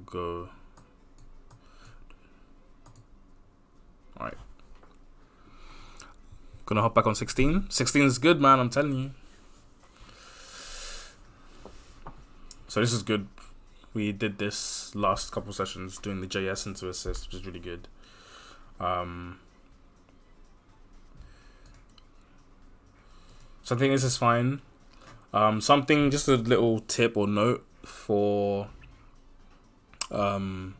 go. Alright. Gonna hop back on 16. 16 is good, man, I'm telling you. So this is good. We did this last couple sessions doing the JS into assist, which is really good. So I think this is fine. Something, just a little tip or note for Phoenix,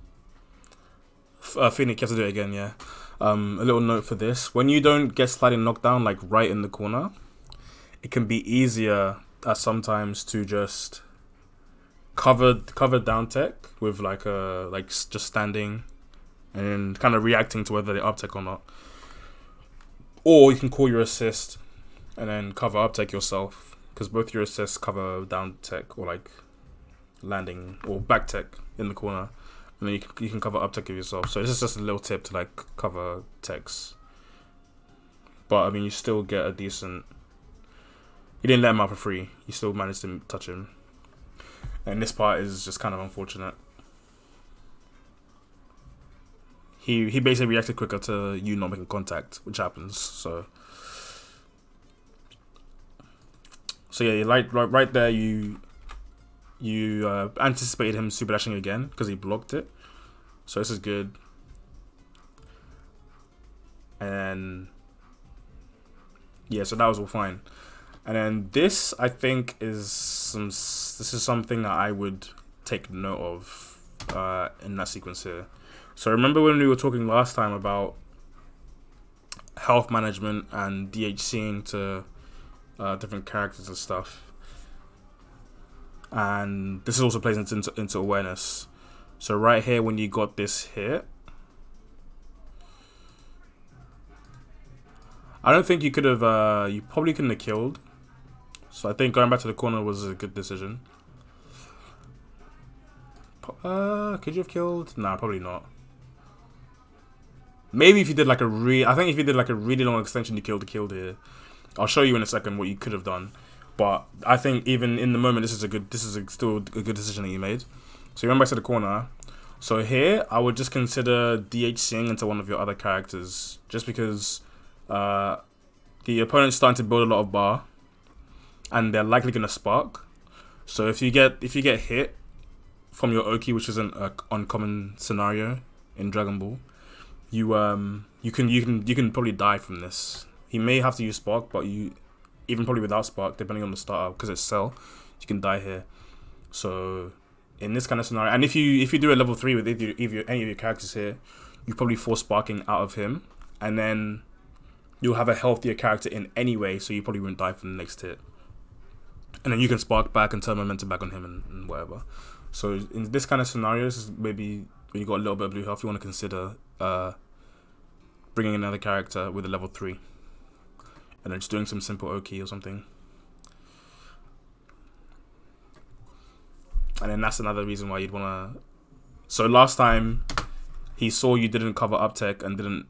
you have to do it again, yeah. A little note for this. When you don't get sliding knockdown like right in the corner, it can be easier sometimes to just cover down tech with just standing and kind of reacting to whether they up tech or not. Or you can call your assist and then cover up tech yourself, because both your assists cover down tech or like landing or back tech in the corner, and then you can cover up tech of yourself. So this is just a little tip to like cover techs. But I mean, you still get a decent. You didn't let him out for free. You still managed to touch him, and this part is just kind of unfortunate. He basically reacted quicker to you not making contact, which happens. So yeah, like right there, you anticipated him super dashing again because he blocked it. So this is good. And yeah, so that was all fine. And then this, I think, is something that I would take note of in that sequence here. So remember when we were talking last time about health management and DHCing to different characters and stuff, and this also plays into awareness. So right here, when you got this hit, I don't think you could have. You probably couldn't have killed. So I think going back to the corner was a good decision. Could you have killed? Nah, probably not. Maybe if you did like I think if you did like a really long extension, you killed here. I'll show you in a second what you could have done. But I think even in the moment, this is still a good decision that you made. So you went back to the corner. So here, I would just consider DHCing into one of your other characters, just because the opponent's starting to build a lot of bar, and they're likely gonna spark. So if you get hit from your Oki, which is an uncommon scenario in Dragon Ball, you can probably die from this. He may have to use Spark, but even probably without Spark, depending on the starter, because it's Cell, you can die here. So in this kind of scenario, and if you do a level 3 with any of your characters here, you probably force Sparking out of him, and then you'll have a healthier character in anyway, so you probably won't die from the next hit. And then you can Spark back and turn momentum back on him and whatever. So in this kind of scenario, this is maybe when you got a little bit of blue health, you want to consider bringing another character with a level 3. And then just doing some simple Oki or something. And then that's another reason why you'd want to... So last time, he saw you didn't cover up tech and didn't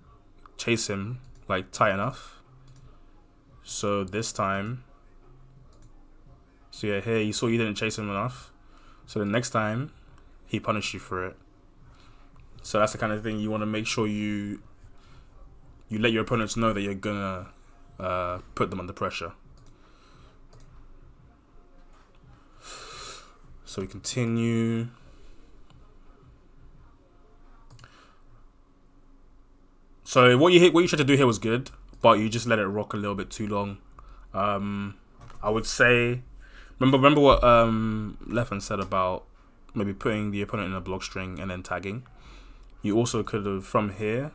chase him like tight enough. So this time... So yeah, here he saw you didn't chase him enough. So the next time, he punished you for it. So that's the kind of thing you want to make sure you let your opponents know that you're gonna put them under pressure. So we continue. So what you tried to do here was good, but you just let it rock a little bit too long. I would say, remember what Leffen said about maybe putting the opponent in a block string and then tagging. You also could have, from here,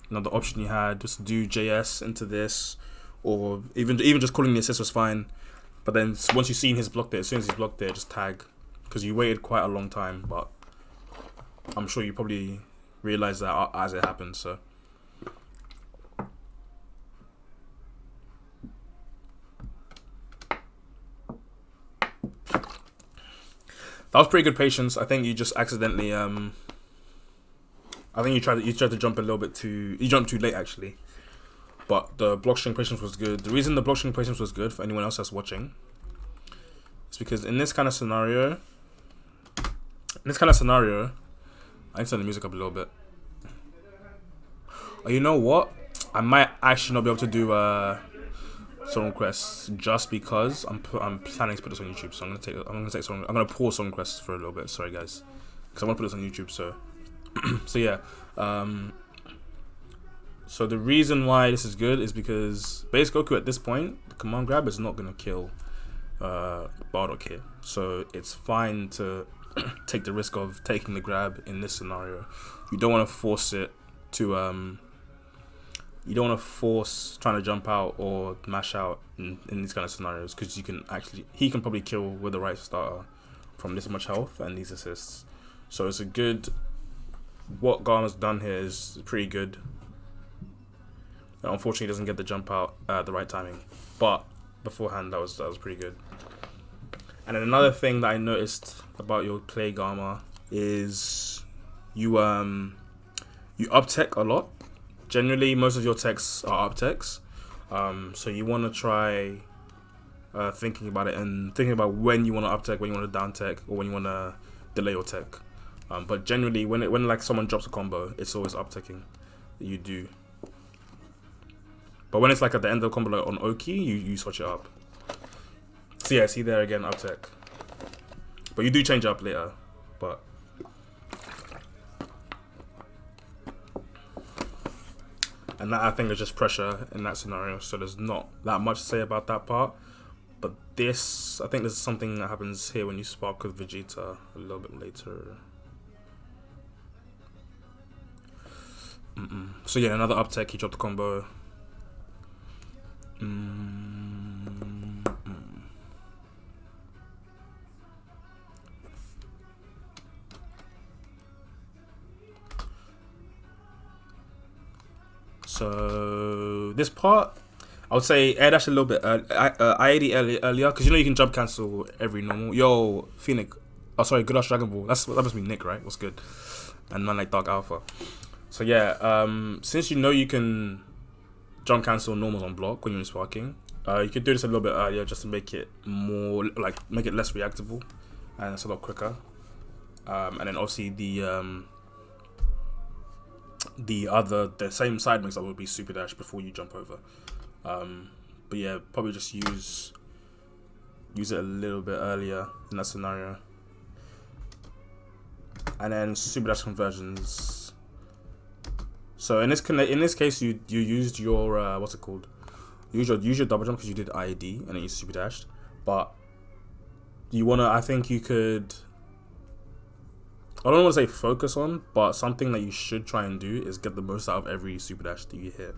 another option you had, just do JS into this, or even just calling the assist was fine. But then once you've seen his block there, as soon as he's blocked there, just tag, because you waited quite a long time. But I'm sure you probably realized that as it happened. So that was pretty good patience. I think you just accidentally I think you tried to jump a little bit too... You jumped too late, actually. But the block string patience was good. The reason the block string patience was good for anyone else that's watching is because in this kind of scenario, In this kind of scenario, I need to turn the music up a little bit. Oh, you know what? I might actually not be able to do song requests just because I'm planning to put this on YouTube. So I'm gonna pause song requests for a little bit. Sorry guys, because I want to put this on YouTube. So so yeah. So the reason why this is good is because base Goku at this point, the command grab is not gonna kill Bardock here. So it's fine to take the risk of taking the grab in this scenario. You don't want to force it to you don't want to force trying to jump out or mash out in these kind of scenarios, because he can probably kill with the right starter from this much health and these assists. So it's a good, what Garma's done here is pretty good. Unfortunately, he doesn't get the jump out at the right timing, but beforehand that was pretty good. And then another thing that I noticed about your play, Garma, is you up tech a lot. Generally, most of your techs are up techs, so you want to try thinking about it and thinking about when you want to up tech, when you want to down tech, or when you want to delay your tech. But generally, when like someone drops a combo, it's always up teching that you do. But when it's like at the end of the combo, like on Oki, you switch it up. So yeah, see there again, up tech. But you do change up later, but. And that, I think, is just pressure in that scenario, so there's not that much to say about that part. But this, I think there's something that happens here when you spark with Vegeta a little bit later. So yeah, another up tech, he dropped the combo. So this part, I would say air dash a little bit I-80 earlier, because you know you can jump cancel every normal. Yo, Phoenix. Oh, sorry, Good Ass Dragon Ball. That must be Nick, right? What's good? And man like Dark Alpha. So yeah, since you know you can jump cancel normals on block when you're sparking, you could do this a little bit earlier just to make it more, like, make it less reactable, and it's a lot quicker. And then obviously the same side mix up would be super dash before you jump over. But yeah, probably just use it a little bit earlier in that scenario. And then super dash conversions. So in this case, you used your what's it called? Use your double jump because you did IED and then you super dashed. But I think you could. I don't want to say focus on, but something that you should try and do is get the most out of every super dash that you hit.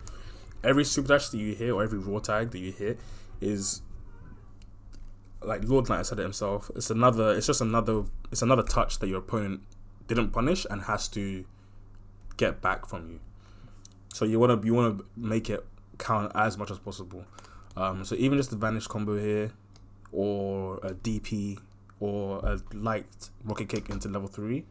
Every super dash that you hit, or every raw tag that you hit, is, like Lord Knight said it himself, it's another touch that your opponent didn't punish and has to get back from you. So you wanna make it count as much as possible. So even just the vanish combo here, or a DP, or a light rocket kick into level 3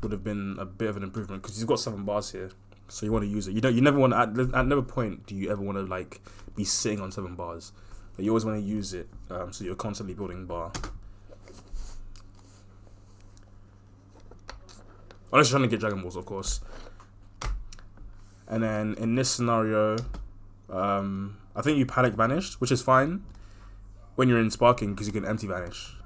would have been a bit of an improvement, because he's got 7 bars here, so you want to use it. You never want to, at no point do you ever want to like be sitting on 7 bars. But you always want to use it, so you're constantly building bar. Unless you're trying to get Dragon Balls, of course. And then in this scenario, I think you panic vanish, which is fine when you're in sparking because you can empty vanish.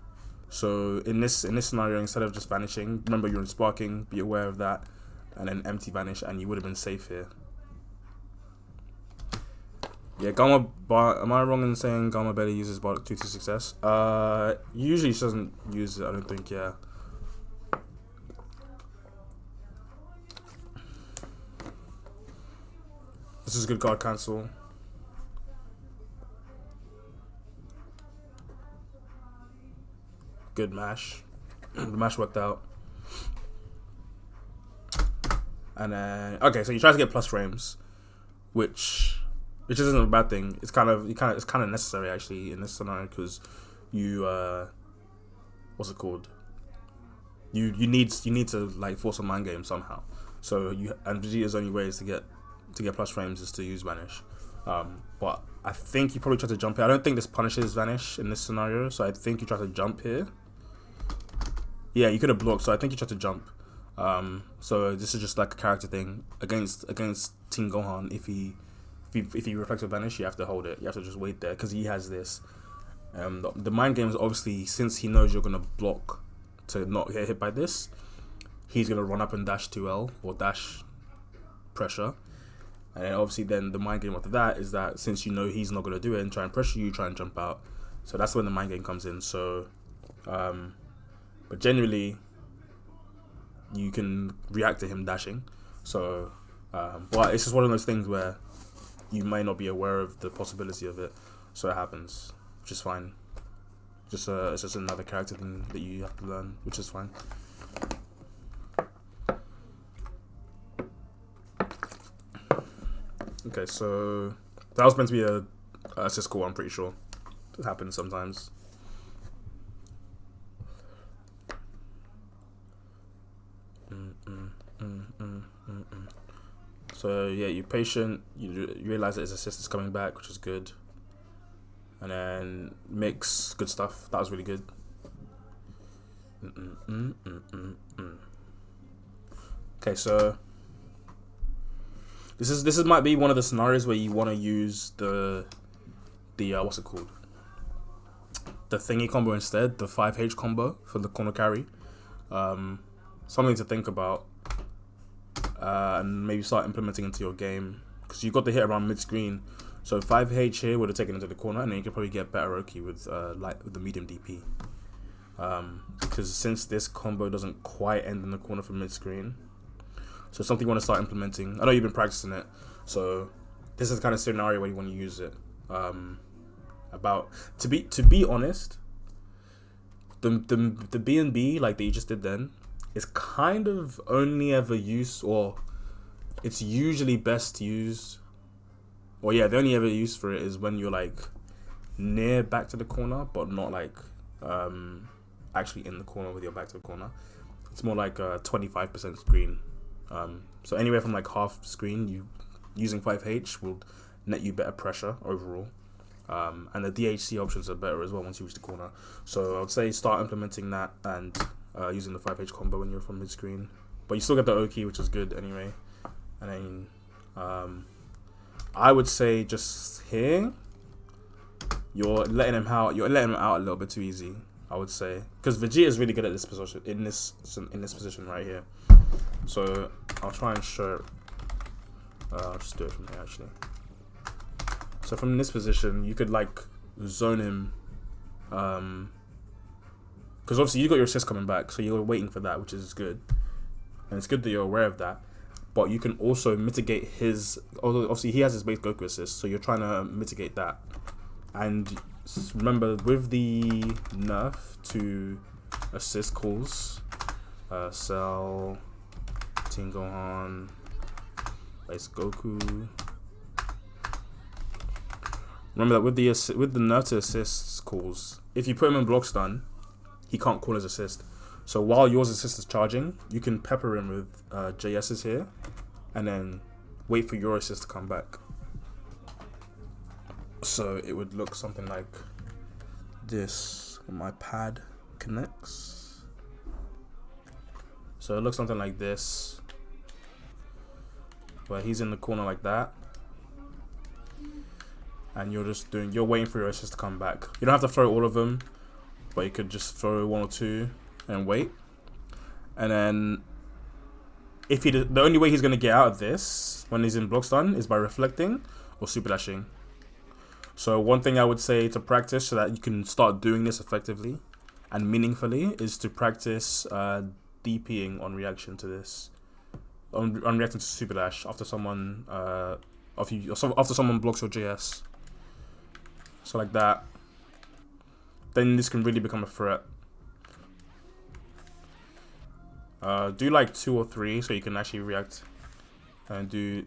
So in this scenario, instead of just vanishing, remember you're in sparking, be aware of that, and then empty vanish, and you would have been safe here. Yeah, Gamma Bar. Am I wrong in saying Gamma barely uses Bardock 2 to success? Usually she doesn't use it. I don't think. Yeah. This is a good guard cancel. Good mash. The mash worked out. And then okay, so you try to get plus frames, which isn't a bad thing. It's kind of necessary actually in this scenario, because you what's it called? You need to like force a mind game somehow. So and Vegeta's only way is to get plus frames is to use vanish. But I think you probably try to jump here. I don't think this punishes vanish in this scenario, so I think you try to jump here. Yeah, you could have blocked. So I think you tried to jump. So this is just like a character thing against Team Gohan. If he reflects or vanish, you have to hold it. You have to just wait there because he has this. The mind game is obviously, since he knows you're gonna block to not get hit by this, he's gonna run up and dash 2L or dash pressure. And then obviously then the mind game after that is that since you know he's not gonna do it and try and pressure you, try and jump out. So that's when the mind game comes in. So, but generally, you can react to him dashing. So, but it's just one of those things where you may not be aware of the possibility of it. So it happens, which is fine. It's just another character thing that you have to learn, which is fine. Okay, so that was meant to be a assist call, I'm pretty sure. It happens sometimes. So yeah, you're patient, you realize that his assist is coming back, which is good. And then mix, good stuff. That was really good. Okay, so this is might be one of the scenarios where you want to use the what's it called? The thingy combo instead, the 5H combo for the corner carry. Something to think about, and maybe start implementing into your game, because you got the hit around mid screen. So 5H here would have taken into the corner, and then you could probably get better Oki with with the medium DP. Because since this combo doesn't quite end in the corner from mid screen, so it's something you want to start implementing. I know you've been practicing it, so this is the kind of scenario where you want to use it. To be honest, the B&B like that you just did then is kind of only ever used, or it's usually best used. Well, yeah, the only ever use for it is when you're like near back to the corner, but not like actually in the corner with your back to the corner. It's more like 25% screen. So anywhere from like half screen, you using 5H will net you better pressure overall. And the DHC options are better as well once you reach the corner. So I would say start implementing that and using the 5H combo when you're from mid screen. But you still get the Oki, which is good anyway. And then I would say just here, you're letting him out. You're letting him out a little bit too easy, I would say, because Vegeta is really good at this position in this position right here. So I'll try and show it. I'll just do it from here actually. So from this position, you could like zone him, because obviously you got your assist coming back, so you're waiting for that, which is good, and it's good that you're aware of that. But you can also mitigate his. Obviously, he has his base Goku assist, so you're trying to mitigate that. And remember, with the nerf to assist calls, Cell, Team Gohan, base Goku. Remember that with the nerf to assist calls, if you put him in block stun, he can't call his assist. So while yours assist is charging, you can pepper him with JS's here, and then wait for your assist to come back. So it would look something like this when my pad connects. So it looks something like this, where he's in the corner like that, and you're waiting for your assist to come back. You don't have to throw all of them, but you could just throw one or two and wait. And then the only way he's going to get out of this when he's in block stun is by reflecting or super dashing. So one thing I would say to practice so that you can start doing this effectively and meaningfully is to practice DPing on reaction to this, on reacting to super dash after someone after someone blocks your JS. So like that, then this can really become a threat. Do like 2 or 3 so you can actually react and do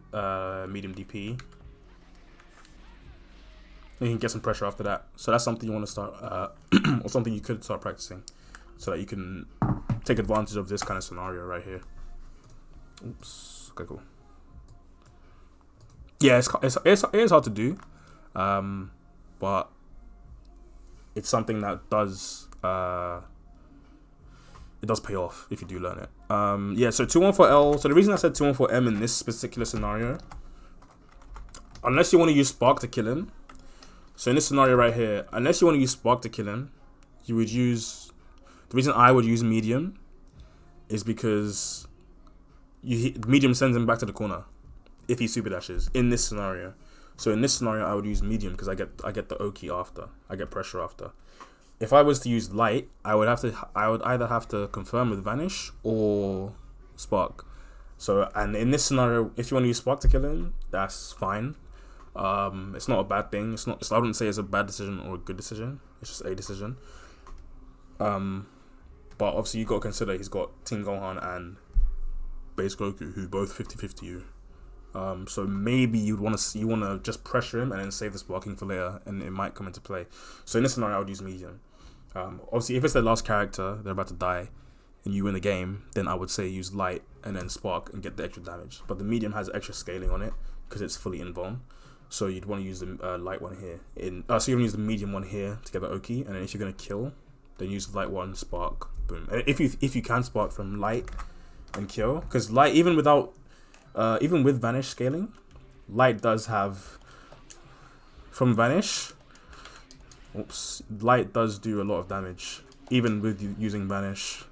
medium DP. And you can get some pressure after that. So that's something you want to start, or something you could start practicing, so that you can take advantage of this kind of scenario right here. Oops. Okay, cool. Yeah, it is hard to do, but it's something that does it does pay off if you do learn it. Yeah, so 214L. So the reason I said 214M in this particular scenario, unless you want to use Spark to kill him. So in this scenario right here, unless you want to use Spark to kill him, you would use... The reason I would use Medium is because Medium sends him back to the corner if he super dashes in this scenario. So in this scenario, I would use Medium because I get the Oki after. I get pressure after. If I was to use Light, I would either have to confirm with Vanish or Spark. So, and in this scenario, if you want to use Spark to kill him, that's fine. It's not a bad thing. I wouldn't say it's a bad decision or a good decision. It's just a decision. But obviously you got to consider he's got Team Gohan and Base Goku, who both 50-50 you. So maybe you want to just pressure him and then save the sparking for later, and it might come into play. So in this scenario, I would use Medium. Obviously, if it's their last character, they're about to die, and you win the game, then I would say use Light and then Spark and get the extra damage. But the Medium has extra scaling on it because it's fully invuln. So you'd want to use the Light one here. So you're gonna use the Medium one here to get the Oki, and then if you're gonna kill, then use the Light one, Spark, boom. And if you can Spark from Light and kill, because Light even with Vanish scaling, Light does have from Vanish. Light does do a lot of damage, even with using Vanish.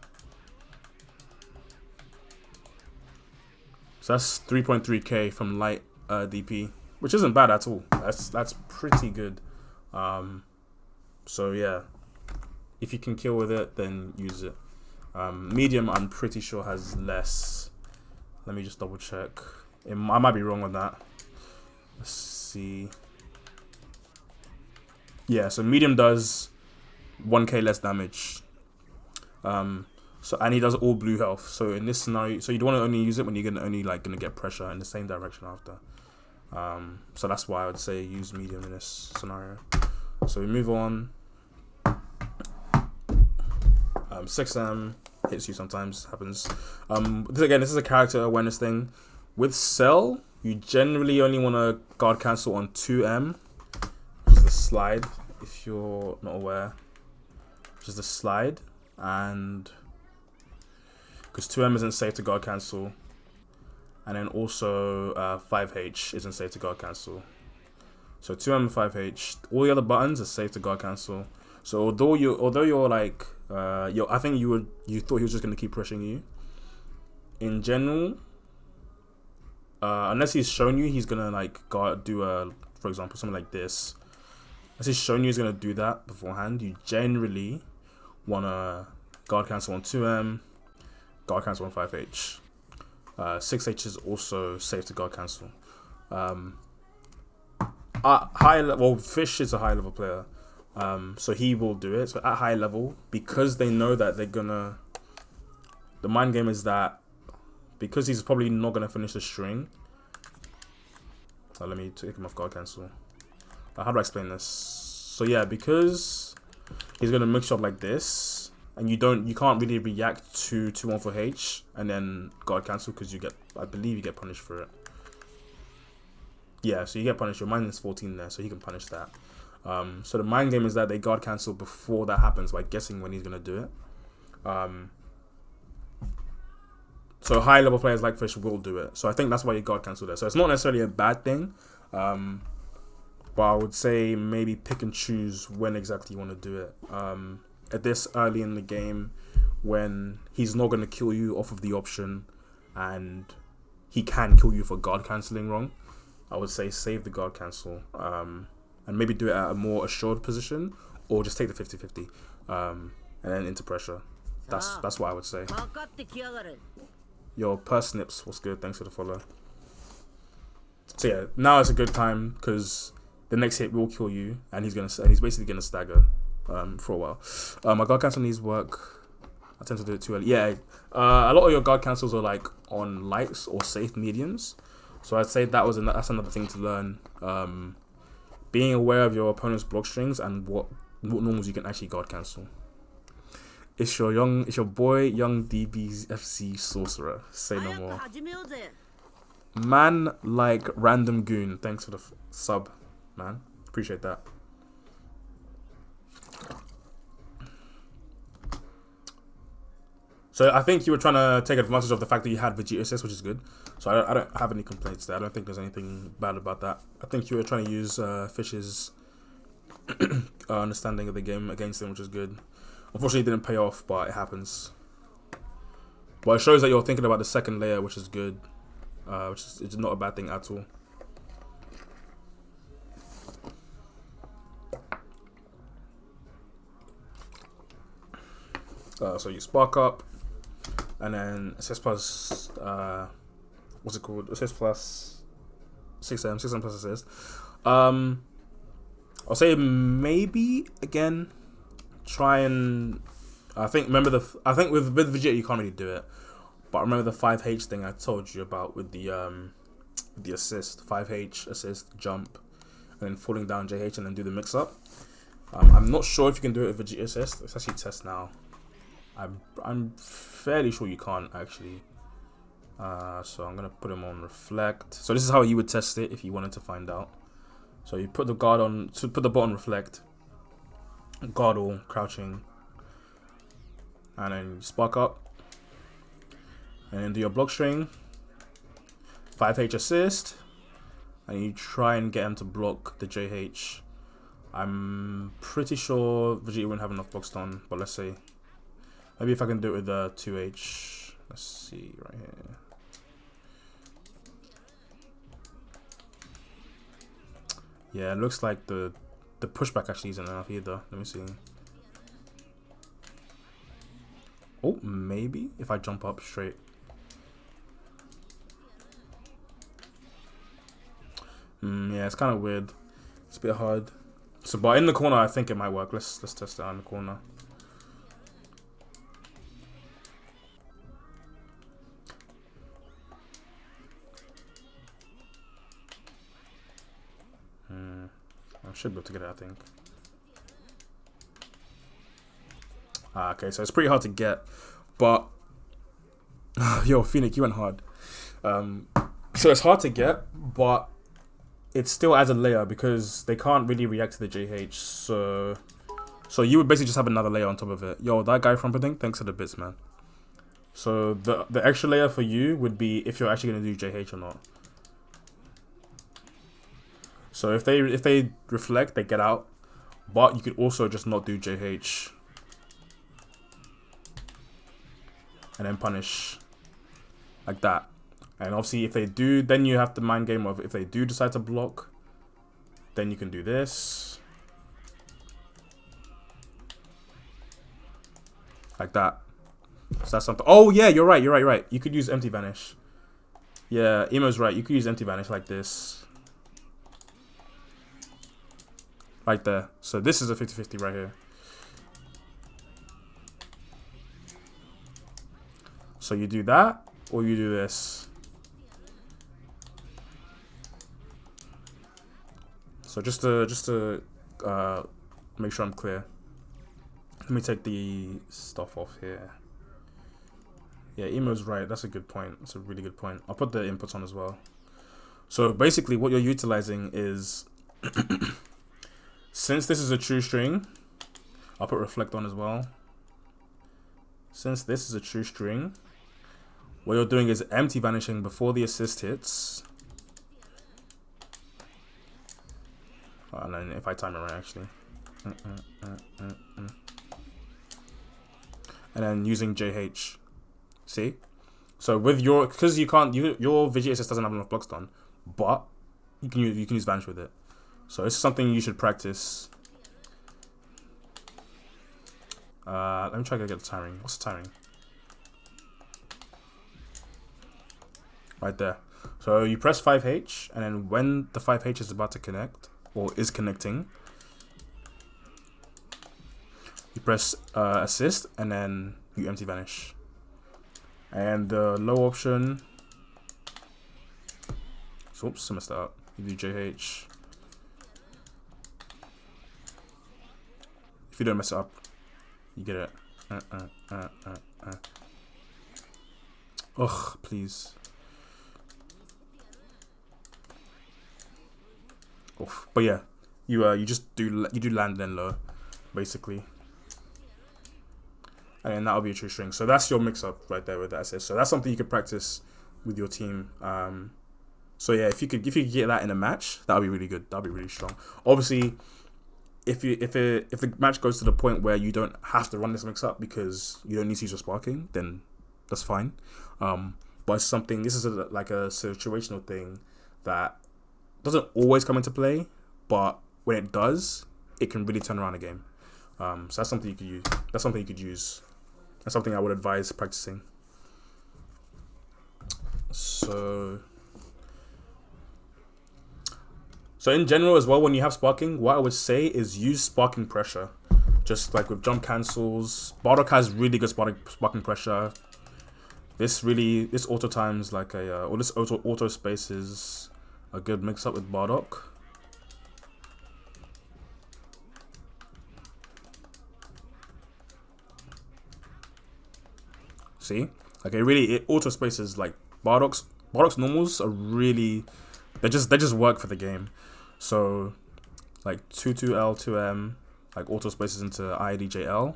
So that's 3.3k from Light DP, which isn't bad at all. That's pretty good. So yeah, if you can kill with it, then use it. Medium, I'm pretty sure has less. Let me just double check. I might be wrong on that. Let's see. Yeah, so Medium does 1k less damage. So and he does all blue health. So in this scenario, so you'd want to only use it when you're gonna get pressure in the same direction after. So that's why I would say use Medium in this scenario. So we move on. 6M hits you sometimes, happens. This is a character awareness thing. With Cell, you generally only want to guard cancel on 2M, which is the slide, if you're not aware. Which is the slide, and because 2M isn't safe to guard cancel, and then also 5H isn't safe to guard cancel. So 2M and 5H, all the other buttons are safe to guard cancel. So although you're like I think you thought he was just gonna keep pressuring you. In general, unless he's shown you he's gonna like for example, something like this. Unless he's shown you he's gonna do that beforehand, you generally wanna guard cancel on 2M, guard cancel on 5H. 6H is also safe to guard cancel. High level, Fish is a high level player. So he will do it. So at high level, because they know that they're gonna... The mind game is that because he's probably not gonna finish the string. Let me take him off guard cancel. How do I explain this? So yeah, because he's gonna mix you up like this, and you can't really react to 214H and then guard cancel because I believe you get punished for it. Yeah, so you get punished. Your mind is 14 there, so he can punish that. So the mind game is that they guard cancel before that happens by guessing when he's going to do it. So high level players like Fish will do it. So I think that's why you guard cancel there. So it's not necessarily a bad thing. But I would say maybe pick and choose when exactly you want to do it. At this early in the game, when he's not going to kill you off of the option and he can kill you for guard cancelling wrong, I would say save the guard cancel. And maybe do it at a more assured position, or just take the 50-50, and then into pressure. That's what I would say. Yo, Persnips, what's good? Thanks for the follow. So yeah, now it's a good time because the next hit will kill you, and he's basically gonna stagger for a while. My guard cancel needs work. I tend to do it too early. Yeah, a lot of your guard cancels are like on lights or safe mediums, so I'd say that's another thing to learn. Being aware of your opponent's block strings and what normals you can actually guard cancel. It's your boy Young DBFC Sorcerer. Say no more. Man like Random Goon. Thanks for the sub, man. Appreciate that. So I think you were trying to take advantage of the fact that you had Vegeta assist, which is good. So I don't have any complaints there. I don't think there's anything bad about that. I think you were trying to use Fish's understanding of the game against him, which is good. Unfortunately, it didn't pay off, but it happens. But it shows that you're thinking about the second layer, which is good. Which is it's not a bad thing at all. So you spark up, and then assist plus what's it called? Assist plus 6M, 6M plus assist. I'll say maybe again try and I think with Vegeta you can't really do it, but remember the 5H thing I told you about with the assist, 5H assist jump, and then falling down JH and then do the mix up. I'm not sure if you can do it with Vegeta assist. Let's actually test now. I'm fairly sure you can't actually. So I'm gonna put him on reflect. So this is how you would test it if you wanted to find out. So you put the guard on, to put the bot on reflect, guard all, crouching, and then spark up, and then do your block string, 5H assist, and you try and get him to block the JH. I'm pretty sure Vegeta wouldn't have enough blocks done, but let's see. Maybe if I can do it with the 2H. Let's see right here. Yeah, it looks like the pushback actually isn't enough either. Let me see. Oh, maybe if I jump up straight. Yeah, it's kind of weird. It's a bit hard. So, but in the corner, I think it might work. Let's test it out in the corner. I should be able to get it, I think. Okay, so it's pretty hard to get, but yo, Phoenix, you went hard. So it's hard to get, but it still adds a layer because they can't really react to the JH. So you would basically just have another layer on top of it. Yo, that guy from Pudding, thanks for the bits, man. So the extra layer for you would be if you're actually gonna do JH or not. So if they reflect, they get out, but you could also just not do JH and then punish like that. And obviously if they do, then you have the mind game of if they do decide to block, then you can do this like that. So that's something. Oh yeah, you're right. You could use empty vanish. Yeah, Emo's right. You could use empty vanish like this. Right there. So this is a 50-50 right here. So you do that, or you do this. So just to make sure I'm clear. Let me take the stuff off here. Yeah, Emo's right. That's a good point. That's a really good point. I'll put the inputs on as well. So basically what you're utilizing is since this is a true string, I'll put reflect on as well. Since this is a true string, what you're doing is empty vanishing before the assist hits. And then if I time it right, actually. And then using JH. See? So with your, because you can't, your Vegeta assist doesn't have enough blocks done, but you can use vanish with it. So it's something you should practice. Let me try to get the timing. What's the timing? Right there. So you press 5H, and then when the 5H is about to connect, or is connecting, you press assist, and then you empty vanish. And the low option, so oops, I messed that up. You do JH. If you don't mess it up, you get it. Ugh, please. Oof. But yeah, you just do land then low, basically. and then that'll be a true string. So that's your mix-up right there with that assist. So that's something you could practice with your team. So yeah, if you could get that in a match, that would be really good. That would be really strong. Obviously, if the match goes to the point where you don't have to run this mix-up because you don't need to use your sparking, then that's fine. But it's something. This is like a situational thing that doesn't always come into play, but when it does, it can really turn around a game. So that's something you could use. That's something you could use. That's something I would advise practicing. So in general as well, when you have sparking, what I would say is use sparking pressure. Just like with jump cancels, Bardock has really good sparking pressure. This auto times like or this auto space is a good mix up with Bardock. See, like it auto spaces like Bardock's normals are really they just work for the game. So like 2-2L 2M like auto spaces into IDJL,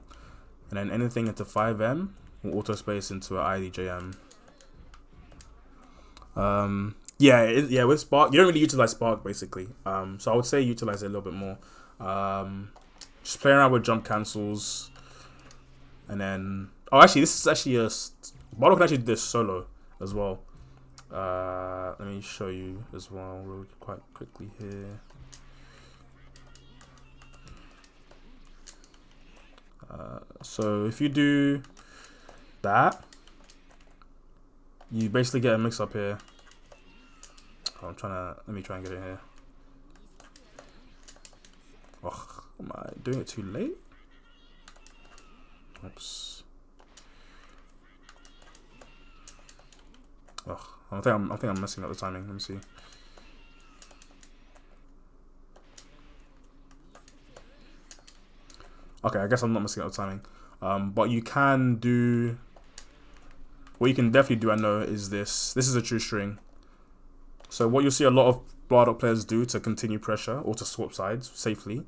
and then anything into 5M will auto space into IDJM. Yeah, with Spark you don't really utilize Spark basically. So I would say utilize it a little bit more. Just play around with jump cancels, and then actually this is actually Bardock can actually do this solo as well. Let me show you as well real quite quickly here. So if you do that, you basically get a mix up here. Let me try and get it here. Oh, am I doing it too late? Oops. Oh, I think I'm messing up the timing. Let me see. Okay, I guess I'm not messing up the timing. But you can do. What you can definitely do, I know, is this. This is a true string. So what you'll see a lot of Bardock players do to continue pressure or to swap sides safely,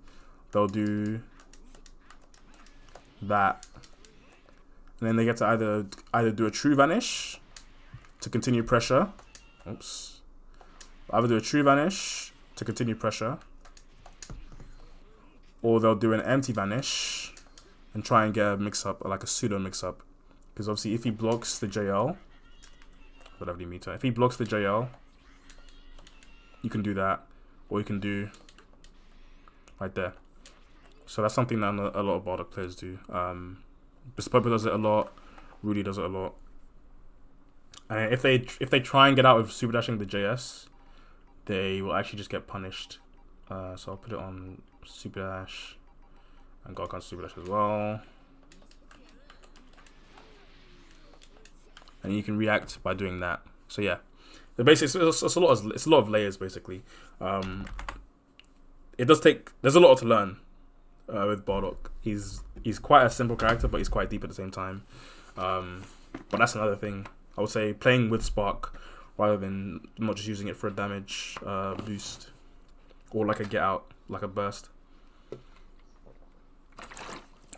they'll do that, and then they get to either do a true vanish to continue pressure. Oops. Either do a true vanish to continue pressure, or they'll do an empty vanish and try and get a mix up, or like a pseudo mix up. Because obviously if he blocks the JL, whatever the meter, if he blocks the JL, you can do that, or you can do right there. So that's something that a lot of Bardock players do. Bespopa does it a lot, Rudy does it a lot. And if they try and get out with super dashing the JS, they will actually just get punished. So I'll put it on super dash, and Gorgon super dash as well. And you can react by doing that. So yeah, the basics. It's a lot of layers basically. There's a lot to learn with Bardock. He's quite a simple character, but he's quite deep at the same time. But that's another thing. I would say playing with Spark rather than not just using it for a damage boost or like a get out, like a burst.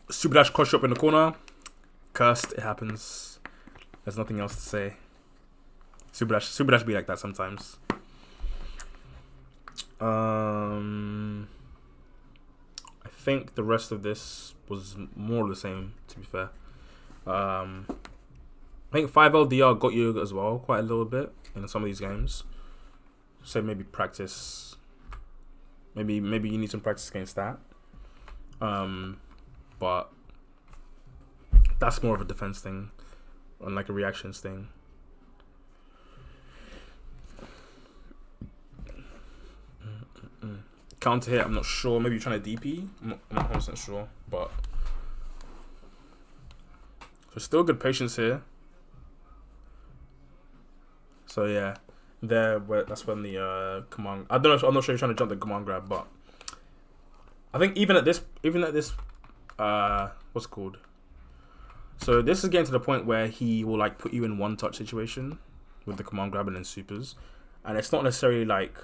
Super dash cross up in the corner. Cursed, it happens. There's nothing else to say. Super dash be like that sometimes. I think the rest of this was more of the same, to be fair. I think 5LDR got you as well quite a little bit in some of these games. So maybe practice. Maybe you need some practice against that. But that's more of a defense thing, and like a reactions thing. Counter hit, I'm not sure. Maybe you're trying to DP. I'm not 100% sure, but so still good patience here. So yeah, that's when the command. I don't know. I'm not sure you're trying to jump the command grab, but I think even at this, what's it called? So this is getting to the point where he will like put you in one touch situation with the command grab and then supers, and it's not necessarily like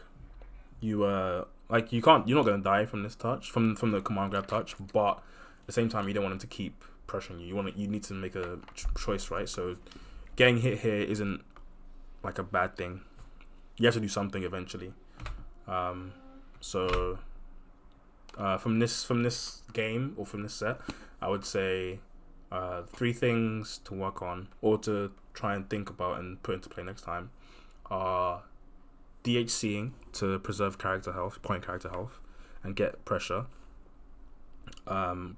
you're not gonna die from this touch, from the command grab touch, but at the same time you don't want him to keep pressuring you. You need to make a choice, right? So getting hit here isn't like a bad thing. You have to do something eventually. So from this game or from this set, I would say 3 things to work on or to try and think about and put into play next time are DHCing to preserve point character health, and get pressure.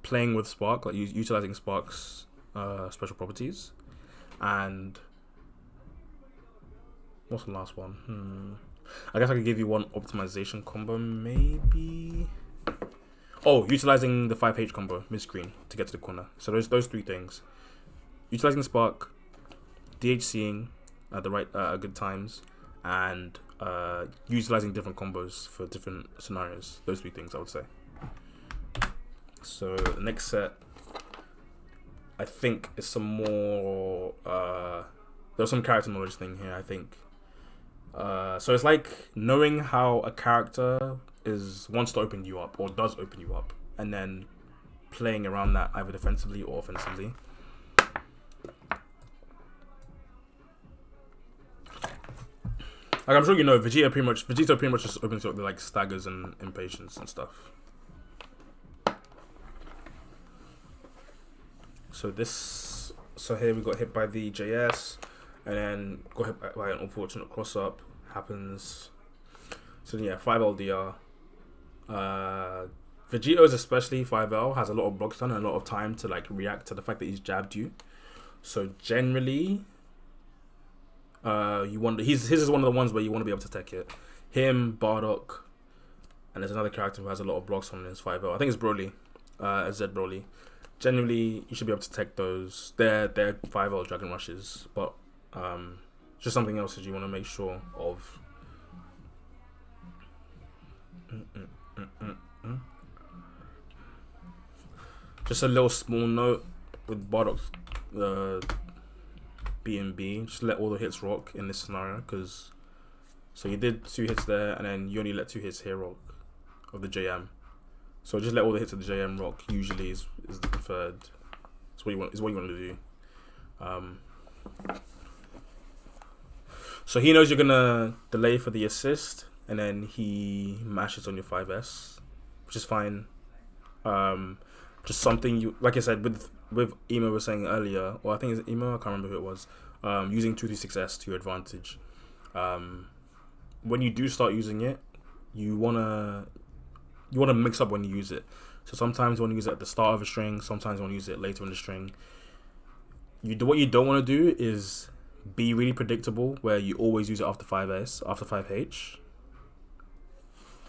Playing with Spark, like utilizing Spark's special properties, and what's the last one? I guess I could give you one optimization combo, maybe. Oh, utilizing the 5H combo, mid-screen, to get to the corner. So those 3 things. Utilizing Spark, DHCing at the right good times, and utilizing different combos for different scenarios. Those 3 things, I would say. So the next set, I think, is some more. There's some character knowledge thing here, I think. So it's like knowing how a character wants to open you up or does open you up, and then playing around that either defensively or offensively. Like, I'm sure you know, Vegeta pretty much just opens you up with like staggers and impatience and stuff. So here we got hit by the JS, and then got hit by an unfortunate cross up. Happens. So yeah, 5 LDR. Vegito's especially 5L has a lot of block stun and a lot of time to like react to the fact that he's jabbed you. So generally, his is one of the ones where you want to be able to tech it. Him, Bardock, and there's another character who has a lot of blocks on his 5L. I think it's Broly, Zed Broly. Generally, you should be able to tech those. They're 5L Dragon Rushes, but just something else that you want to make sure of. Just a little small note with Bardock's B&B. Just let all the hits rock in this scenario, because so you did 2 hits there, and then you only let 2 hits here rock of the JM. So just let all the hits of the JM rock. Usually is the preferred. It's what you want. Is what you want to do. So he knows you're gonna delay for the assist, and then he mashes on your 5S, which is fine. Just something you, like I said, with Emo was saying earlier, or I think it's Emo. I can't remember who it was. Using 236S to your advantage. When you do start using it, you wanna mix up when you use it. So sometimes you want to use it at the start of a string. Sometimes you want to use it later in the string. What you don't want to do is be really predictable, where you always use it after 5S, after 5H.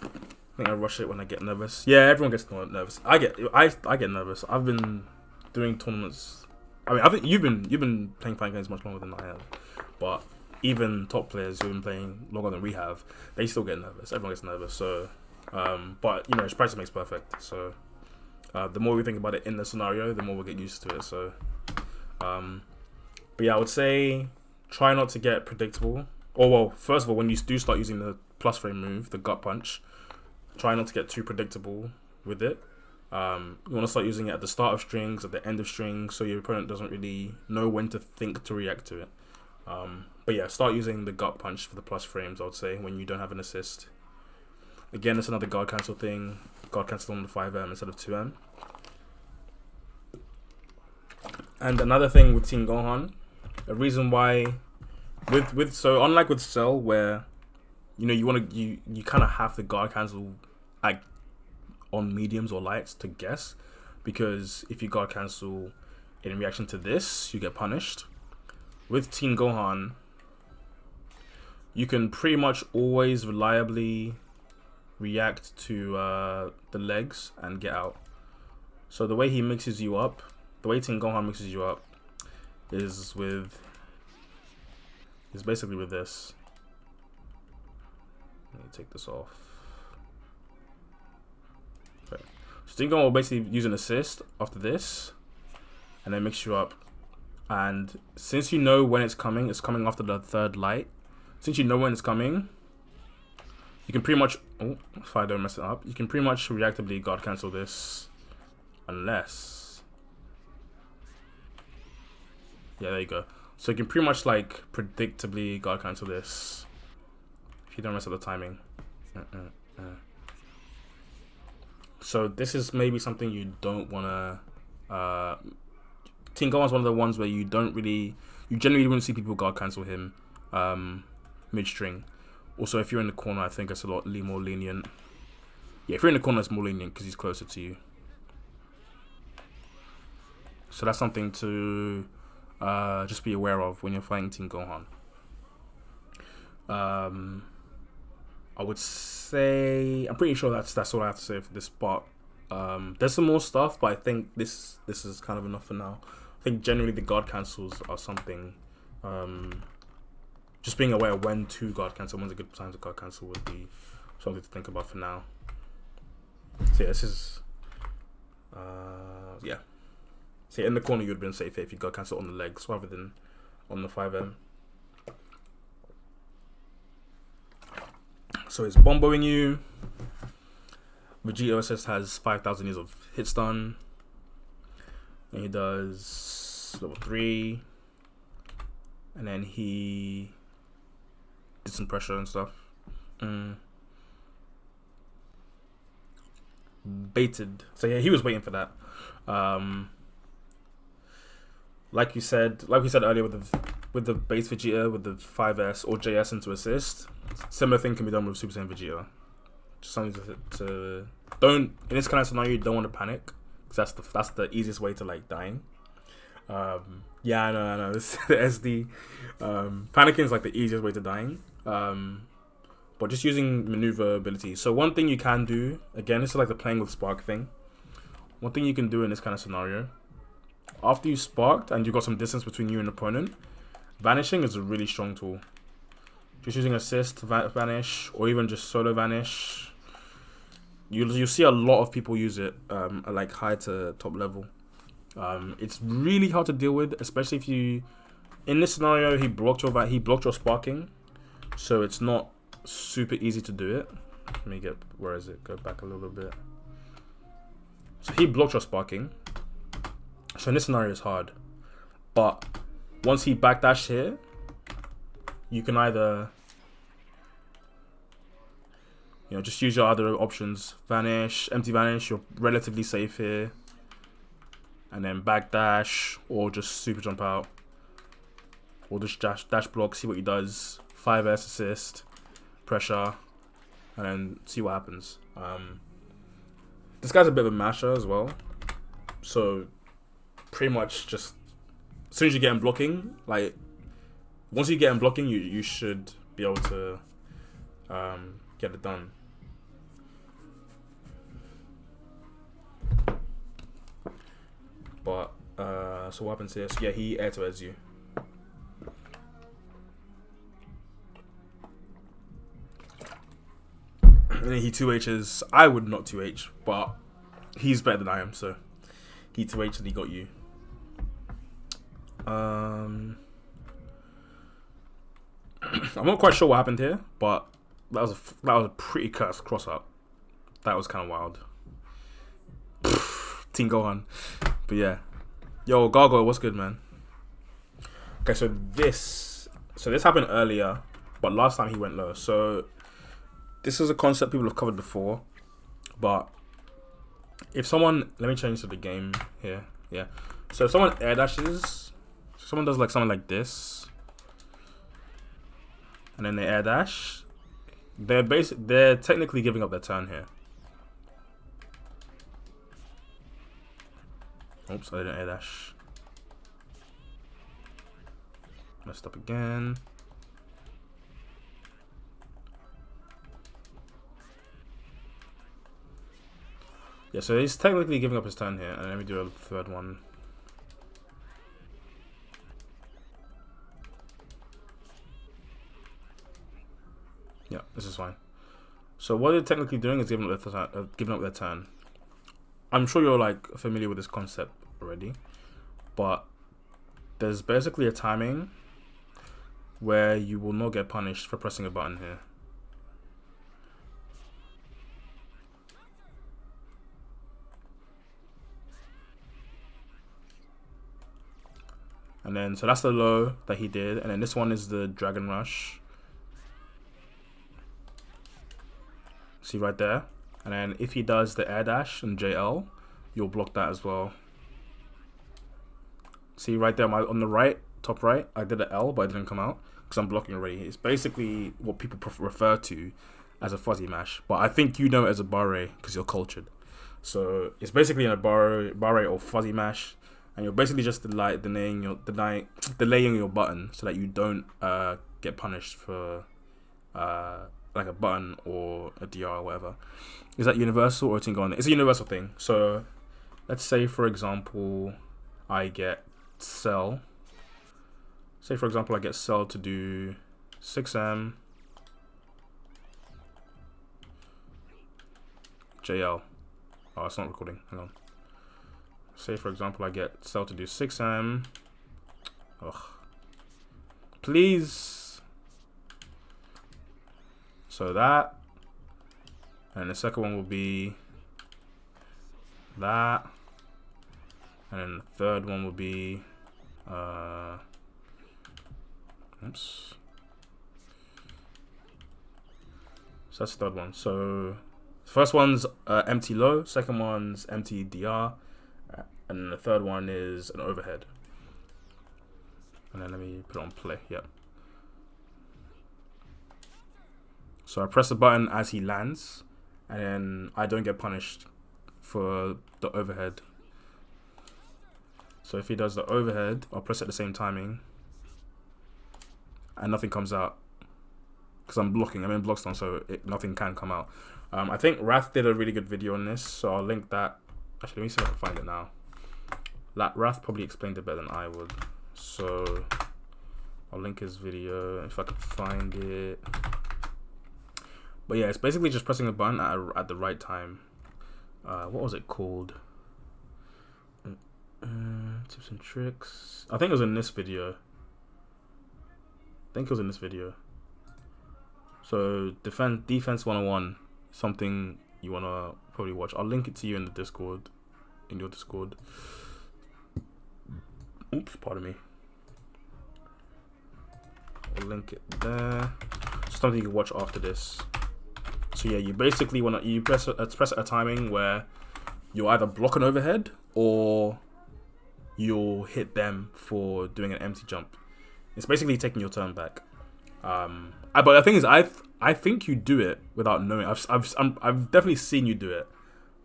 I think I rush it when I get nervous. Yeah, everyone gets nervous. I get nervous. I've been doing tournaments. I mean, I think you've been playing fighting games much longer than I have, but even top players who've been playing longer than we have, they still get nervous. Everyone gets nervous. So, but you know, practice makes perfect. So, the more we think about it in the scenario, the more we'll get used to it. So, but yeah, I would say try not to get predictable. Or well, first of all, when you do start using the plus frame move, the gut punch, try not to get too predictable with it. You want to start using it at the start of strings, at the end of strings, so your opponent doesn't really know when to think to react to it. But yeah, start using the gut punch for the plus frames, I would say, when you don't have an assist. Again, it's another guard cancel thing. Guard cancel on the 5M instead of 2M. And another thing with Team Gohan, a reason why, so unlike with Cell, where you know you kind of have to guard cancel like on mediums or lights to guess, because if you guard cancel in reaction to this, you get punished. With Team Gohan, you can pretty much always reliably react to the legs and get out. So the way he mixes you up, the way Team Gohan mixes you up is basically with this. Let me take this off. Okay. So Team Gohan will basically use an assist after this, and then mix you up. And since you know when it's coming after the third light. Since you know when it's coming, you can pretty much, if I don't mess it up, you can pretty much reactively guard cancel this, unless Yeah, there you go. So you can pretty much like predictably guard cancel this if you don't mess up the timing. So this is maybe something you don't wanna. Tinko's one of the ones where you generally wouldn't see people guard cancel him mid string. Also, if you're in the corner, I think it's a lot more lenient. Yeah, if you're in the corner, it's more lenient because he's closer to you. So that's something to just be aware of when you're fighting Team Gohan. I would say I'm pretty sure that's all I have to say for this part. There's some more stuff, but I think this is kind of enough for now. I think generally the guard cancels are something. Just being aware of when to guard cancel, when's a good time to guard cancel would be something to think about for now. So yeah, this is yeah. So yeah, in the corner you'd have been safer if you guard cancel on the legs rather than on the 5M. So it's bomboing you. Vegeta assist has 5,000 years of hit stun. And he does level 3. And then he did some pressure and stuff. Baited. So yeah, he was waiting for that. Like we said earlier with the base Vegeta with the 5S or JS into assist, similar thing can be done with Super Saiyan Vegeta. Just something to don't in this kind of scenario you don't want to panic because that's the easiest way to like dying. Yeah, I know. This the SD. Panicking is like the easiest way to dying. But just using maneuver ability. So one thing you can do, again, this is like the playing with spark thing. One thing you can do in this kind of scenario, after you sparked and you got some distance between you and opponent, vanishing is a really strong tool. Just using assist, vanish, or even just solo vanish. You see a lot of people use it at like high to top level. It's really hard to deal with, especially if you. In this scenario, he blocked your sparking, so it's not super easy to do it. Let me get where is it? Go back a little bit. So he blocked your sparking. So in this scenario, it's hard, but once he backdash here, you can either just use your other options. Vanish, empty vanish, you're relatively safe here. And then backdash, or just super jump out. Or just dash block, see what he does. 5S assist, pressure, and then see what happens. This guy's a bit of a masher as well. So, pretty much just, as soon as you get him blocking, like, once you get him blocking, you should be able to get it done. But so what happens here? So yeah, he air to airs you. And then he 2H's. I would not 2H, but he's better than I am, so he 2H and he got you. I'm not quite sure what happened here, but that was a pretty cursed cross up. That was kind of wild. Team Gohan. But yeah. Yo, Gargoyle, what's good, man? Okay, so this happened earlier, but last time he went low. So this is a concept people have covered before, but if someone, let me change to the game here. Yeah. So if someone air dashes, someone does like something like this, and then they air dash, they're technically giving up their turn here. Oops, I didn't air dash. Messed up again. Yeah, so he's technically giving up his turn here, and let me do a third one. Yeah, this is fine. So what they're technically doing is giving up their turn. I'm sure you're like familiar with this concept already, but there's basically a timing where you will not get punished for pressing a button here. And then, so that's the low that he did. And then this one is the Dragon Rush. See right there. And then if he does the air dash and JL, you'll block that as well. See right there on the right, top right, I did an L, but it didn't come out because I'm blocking already. It's basically what people refer to as a fuzzy mash. But I think you know it as a barre because you're cultured. So it's basically a barre or fuzzy mash. And you're basically just delaying your button so that you don't get punished for like a button or a DR or whatever. Is that universal or a thing on it? It's a universal thing. So let's say, for example, I get Cell. Say, for example, I get Cell to do 6M JL. Oh, it's not recording. Hang on. Say, for example, I get Cell to do 6M. Ugh. Please. So that. And the second one will be that. And then the third one will be oops. So that's the third one. So first one's empty low, second one's empty DR, and the third one is an overhead. And then let me put it on play. Yep. So I press the button as he lands, and then I don't get punished for the overhead. So if he does the overhead, I'll press at the same timing, and nothing comes out because I'm blocking. I'm in block stun, so nothing can come out. I think Wrath did a really good video on this, so I'll link that. Actually, let me see if I can find it now. Wrath probably explained it better than I would, so I'll link his video if I can find it. But yeah, it's basically just pressing a button at the right time. What was it called? Tips and tricks. I think it was in this video. So defense 101, something you wanna probably watch. I'll link it to you in the Discord, in your Discord. Oops, pardon me. I'll link it there. Something you can watch after this. So yeah, you basically you press at a timing where you'll either block an overhead or you'll hit them for doing an empty jump. It's basically taking your turn back. But the thing is, I think you do it without knowing. I've definitely seen you do it.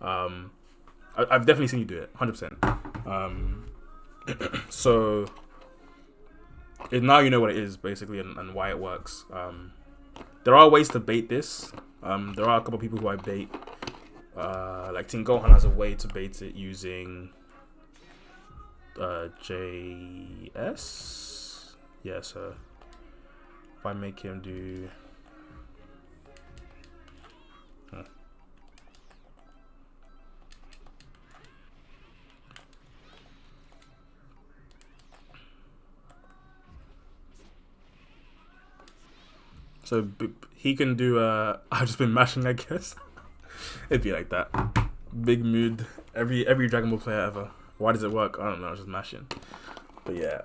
I've definitely seen you do it, 100%. So now you know what it is basically and why it works. There are ways to bait this. There are a couple of people who I bait. Like Team Gohan has a way to bait it using JS. Yeah, so if I make him do so he can do I've just been mashing, I guess. It'd be like that. Big mood. Every Dragon Ball player ever. Why does it work? I don't know, just mashing. But yeah,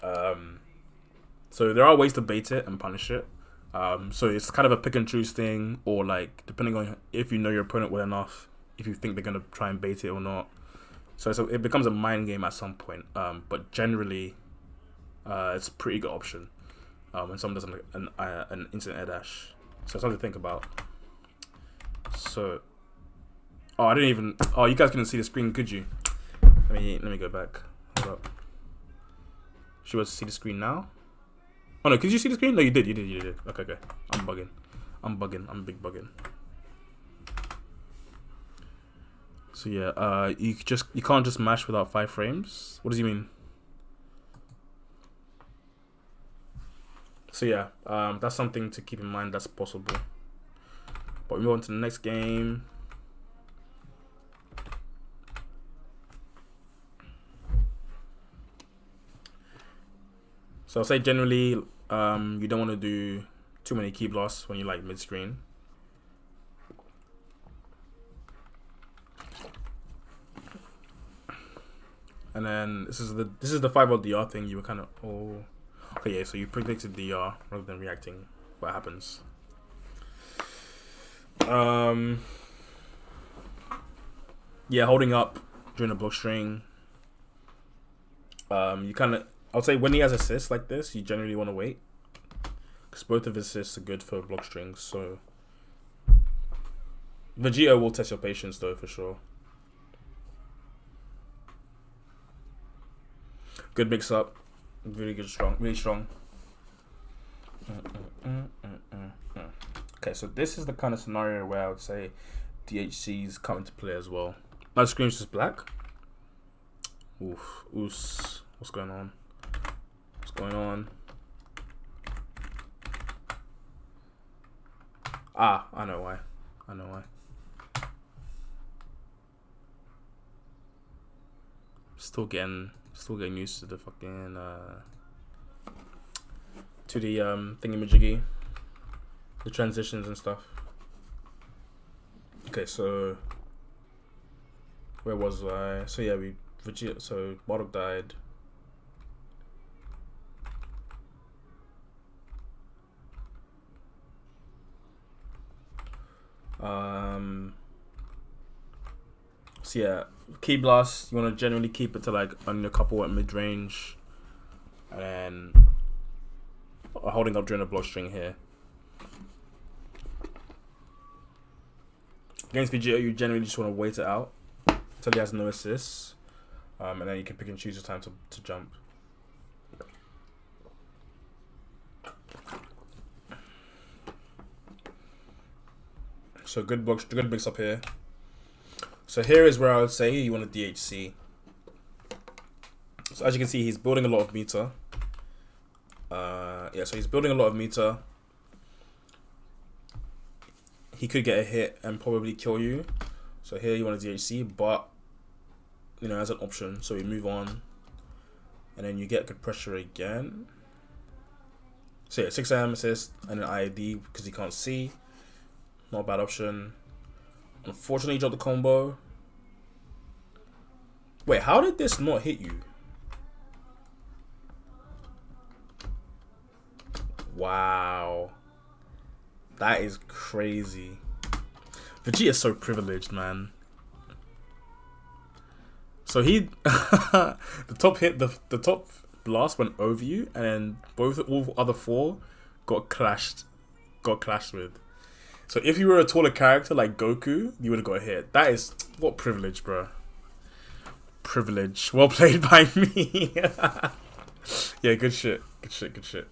so there are ways to bait it and punish it. So it's kind of a pick and choose thing, or like depending on if you know your opponent well enough, if you think they're gonna try and bait it or not. So it becomes a mind game at some point. But generally, it's a pretty good option when someone does an instant air dash. So something to think about. So, oh, I didn't even. Oh, you guys couldn't see the screen, could you? Let me go back. Hold up. Should we see the screen now? Oh no, could you see the screen? No, you did. Okay. I'm bugging. I'm big bugging. So yeah, you can't just mash without 5 frames. What does he mean? So yeah, that's something to keep in mind. That's possible. But we move on to the next game. So I'll say generally, you don't want to do too many key blasts when you like mid-screen. And And then this is the 5-volt DR thing. You were kind of okay, yeah. So you predicted DR rather than reacting. What happens? Yeah, holding up during a block string. You kind of, I would say when he has assists like this, you generally want to wait because both of his assists are good for block strings. So Vegeta will test your patience though for sure. Good mix up, really good, strong, really strong. Okay, so this is the kind of scenario where I would say DHC's come into play as well. My screen's just black. Oof, oos. What's going on? What's going on? Ah, I know why. I know why. Still getting used to the fucking to the thingamajiggy, the transitions and stuff. Okay, so where was I? So yeah, so Bardock died. So yeah, Ki Blast, you want to generally keep it to like only a couple at mid range, and then holding up during a block string here. Against Vegeta, you generally just want to wait it out until he has no assists, and then you can pick and choose your time to jump. So good mix up here. So here is where I would say you want a DHC. So as you can see, he's building a lot of meter. Yeah, so he's building a lot of meter. He could get a hit and probably kill you. So here you want a DHC, but you know, as an option. So we move on, and then you get good pressure again. So yeah, 6am assist and an IAD because he can't see. Not a bad option. Unfortunately, he dropped the combo. Wait, how did this not hit you? Wow. That is crazy. Vegeta is so privileged, man. So he the top hit, the top blast went over you, and then all other four got clashed with. So if you were a taller character like Goku, you would have got hit. That is, what privilege, bro. Privilege. Well played by me. Yeah, good shit. Good shit.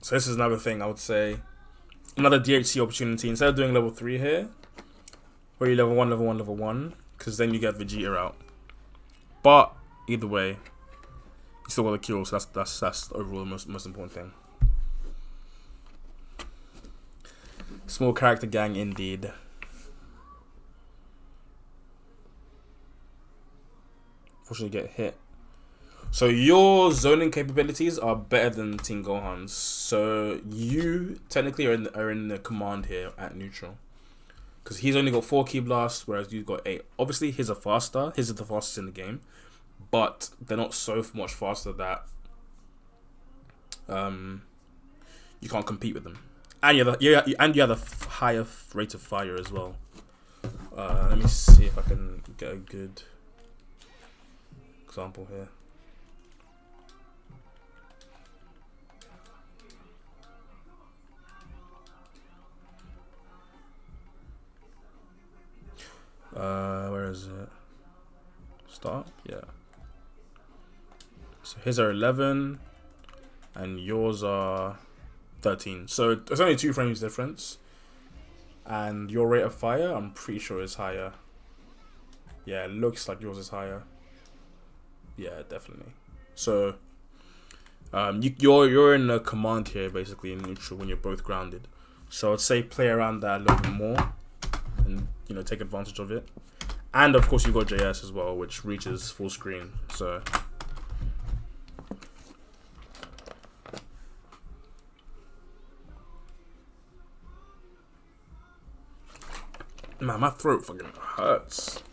So this is another thing I would say. Another DHC opportunity. Instead of doing level 3 here, where you level 1, because then you get Vegeta out. But either way, you still got the kill, so that's overall the most important thing. Small character gang indeed. Unfortunately get hit. So your zoning capabilities are better than Team Gohan's. So you technically are in the command here at neutral. Because he's only got 4 Ki Blasts, whereas you've got 8. Obviously his are faster. His is the fastest in the game. But they're not so much faster that you can't compete with them. And you have a higher rate of fire as well. Let me see if I can get a good example here. Where is it? Start? Yeah. So his are 11 and yours are 13. So it's only 2 frames difference. And your rate of fire, I'm pretty sure is higher. Yeah, it looks like yours is higher. Yeah, definitely. So you're in a command here, basically in neutral when you're both grounded. So I'd say play around that a little bit more, and you know, take advantage of it. And of course you got JS as well, which reaches full screen. So Man, my throat fucking hurts.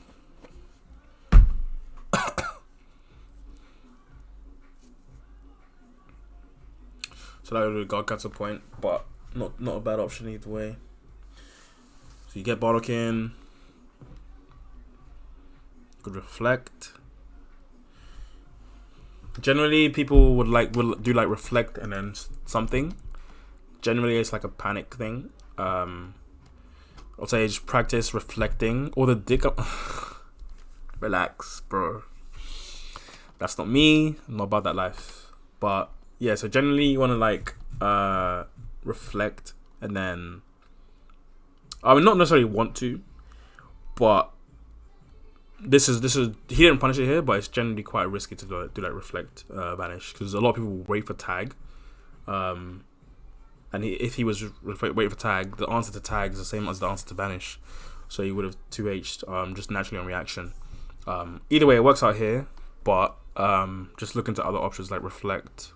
So that would God cuts a point, but not a bad option either way. So you get Bodokin. Could reflect. Generally, people will do like reflect and then something. Generally, it's like a panic thing. I'll say just practice reflecting or the dick up. Relax, bro. That's not me. I'm not about that life. But yeah, so generally you want to like reflect and then I would not necessarily want to, but this is he didn't punish it here, but it's generally quite risky to do like reflect vanish because a lot of people wait for tag, and if he was waiting for tag, the answer to tag is the same as the answer to vanish, so he would have 2H'd just naturally on reaction. Either way, it works out here, but just look into other options like reflect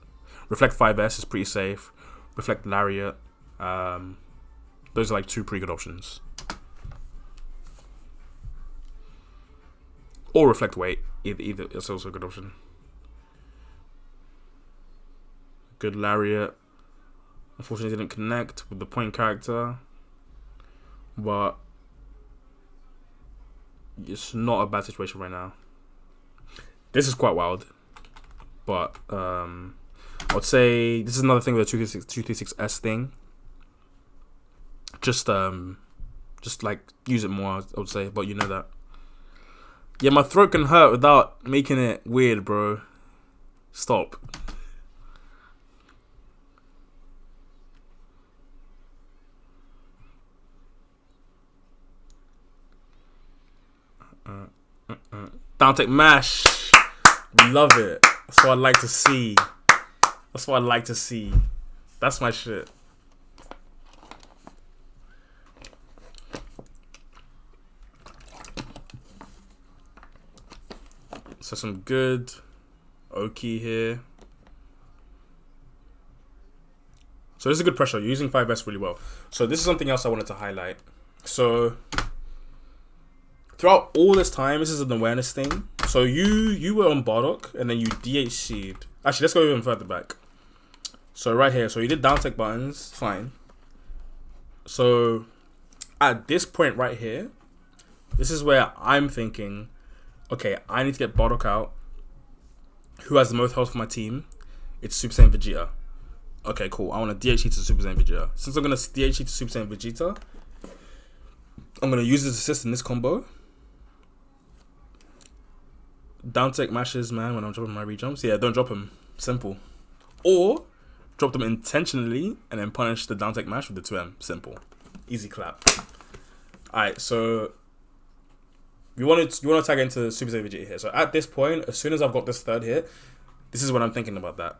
5S is pretty safe. Reflect Lariat. Those are like two pretty good options. Or reflect weight. Either it's also a good option. Good Lariat. Unfortunately didn't connect with the point character. But it's not a bad situation right now. This is quite wild. But I would say this is another thing with the 236S thing. Just like use it more, I would say, but you know that. Yeah, my throat can hurt without making it weird, bro. Stop. Down-take mash. We love it. That's what I like to see. That's what I like to see. That's my shit. So some good Oki here. So this is a good pressure. You're using 5S really well. So this is something else I wanted to highlight. So throughout all this time, this is an awareness thing. So you were on Bardock and then you DHC'd. Actually, let's go even further back. So right here, so you did down tech buttons, fine. So at this point right here, this is where I'm thinking, okay, I need to get Bardock out. Who has the most health for my team? It's Super Saiyan Vegeta. Okay, cool. I want to DHC to Super Saiyan Vegeta. Since I'm going to DHC to Super Saiyan Vegeta, I'm going to use this assist in this combo. Down tech mashes, man, when I'm dropping my rejumps. Yeah, don't drop them. Simple. Or drop them intentionally and then punish the down tech mash with the 2M. Simple. Easy clap. Alright, so you want to tag into Super Saiyan Vegeta here. So at this point, as soon as I've got this third hit, this is when I'm thinking about that.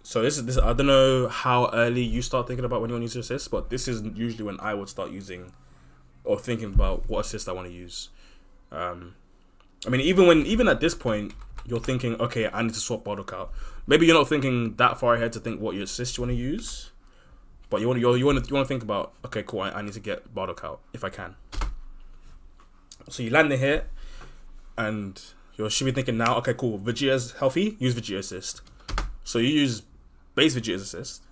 So this I don't know how early you start thinking about when you want to use assist, but this is usually when I would start using or thinking about what assist I want to use. I mean, even at this point, you're thinking, okay, I need to swap Bardock out. Maybe you're not thinking that far ahead to think what your assist you want to use, but you want to think about, okay, cool, I need to get Bardock out if I can. So you land the hit, and you should be thinking now, okay, cool, Vegeta's healthy, use Vegeta assist. So you use base Vegeta's assist.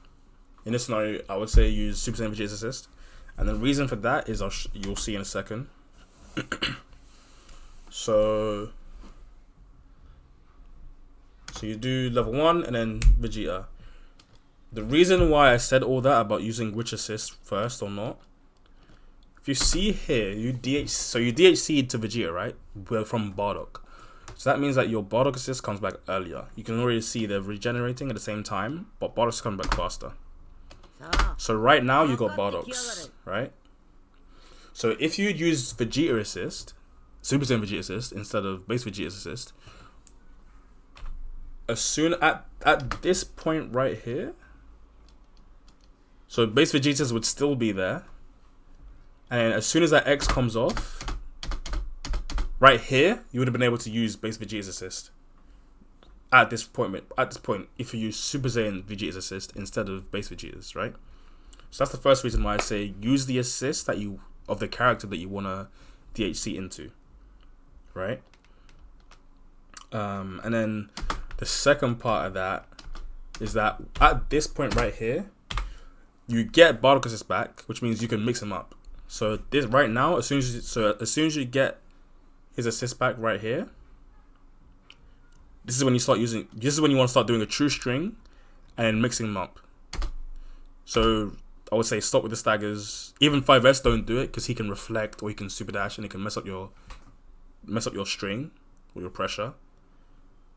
In this scenario, I would say use Super Saiyan Vegeta's assist. And the reason for that is you'll see in a second. So you do level 1 and then Vegeta. The reason why I said all that about using which assist first or not, if you see here, you DHC'd to Vegeta, right? From Bardock. So that means that your Bardock assist comes back earlier. You can already see they're regenerating at the same time, but Bardock's coming back faster. So right now you got Bardock's, right? So if you use Vegeta assist, Super Saiyan Vegeta assist instead of base Vegeta's assist, as soon at this point right here, so base Vegeta's would still be there, and as soon as that X comes off, right here, you would have been able to use base Vegeta's assist. At this point, if you use Super Saiyan Vegeta's assist instead of base Vegeta's, right? So that's the first reason why I say use the assist that you of the character that you want to DHC into, right? And then the second part of that is that at this point right here, you get Bardock Assist back, which means you can mix him up. So this right now, as soon as you get his assist back right here, this is when you start using. This is when you want to start doing a true string, and then mixing them up. So I would say stop with the staggers. Even 5S don't do it because he can reflect or he can super dash and he can mess up your string or your pressure.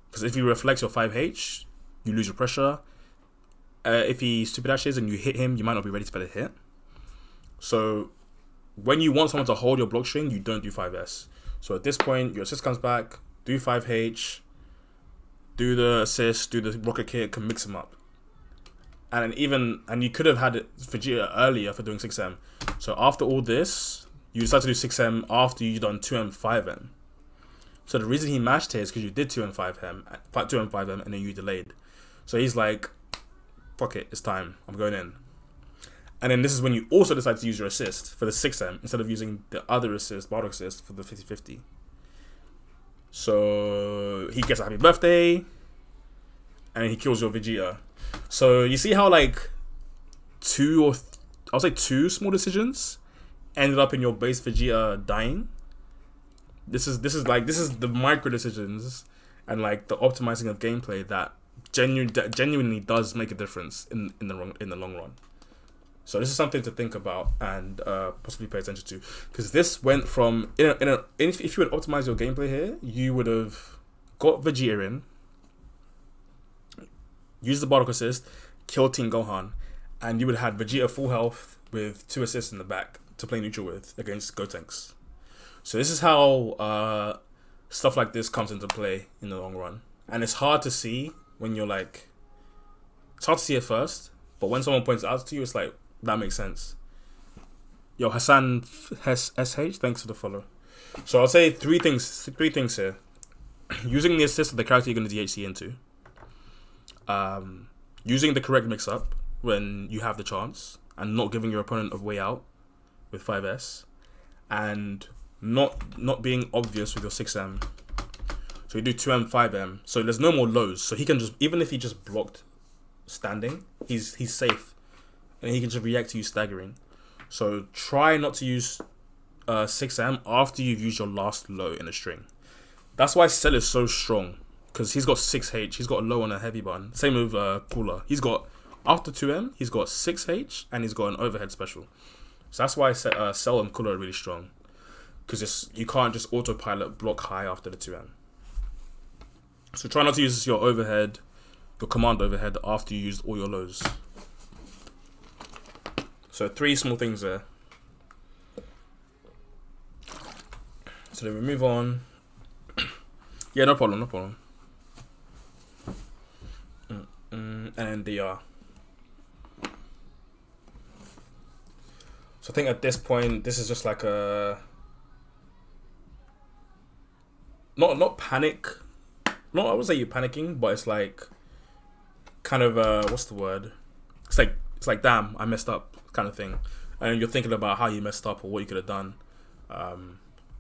Because if he reflects your 5H, you lose your pressure. If he super dashes and you hit him, you might not be ready for the hit. So when you want someone to hold your block string, you don't do 5S. So at this point, your assist comes back, do 5H, do the assist, do the rocket kick, can mix him up. And you could have had Vegeta earlier for doing 6M. So after all this, you decide to do 6M after you've done 2M, 5M. So the reason he mashed here is because you did 2M, 5M, and then you delayed. So he's like, fuck it, it's time, I'm going in. And then this is when you also decide to use your assist for the 6M instead of using the other assist, Bardock assist, for the 50-50. So he gets a happy birthday, and he kills your Vegeta. So you see how like two small decisions ended up in your base Vegeta dying. This is the micro decisions and like the optimizing of gameplay that genuinely does make a difference in the long run. So this is something to think about and possibly pay attention to, because this went from if you would optimize your gameplay here, you would have got Vegeta in, used the Bardock assist, killed Team Gohan, and you would have had Vegeta full health with 2 assists in the back to play neutral with against Gotenks. So this is how stuff like this comes into play in the long run, and it's hard to see when you're like, it's hard to see at first, but when someone points it out to you, it's like, that makes sense. Yo, Hassan SH, thanks for the follow. So I'll say three things here. Using the assist of the character you're going to DHC into. Using the correct mix-up when you have the chance, and not giving your opponent a way out with 5S, and not being obvious with your 6M. So you do 2M, 5M, so there's no more lows. So he can just, even if he just blocked standing, he's safe, and he can just react to you staggering. So try not to use 6M after you've used your last low in a string. That's why Cell is so strong, because he's got 6H, he's got a low on a heavy button. Same with Cooler. He's got, after 2M, he's got 6H, and he's got an overhead special. So that's why Cell and Cooler are really strong, because you can't just autopilot block high after the 2M. So try not to use your overhead, your command overhead, after you used all your lows. So 3 small things there. So then we move on. Yeah, no problem. And DR. So I think at this point, this is just like a not panic. Not, I would say you're panicking, but it's like kind of what's the word? It's like damn, I messed up kind of thing, and you're thinking about how you messed up or what you could have done.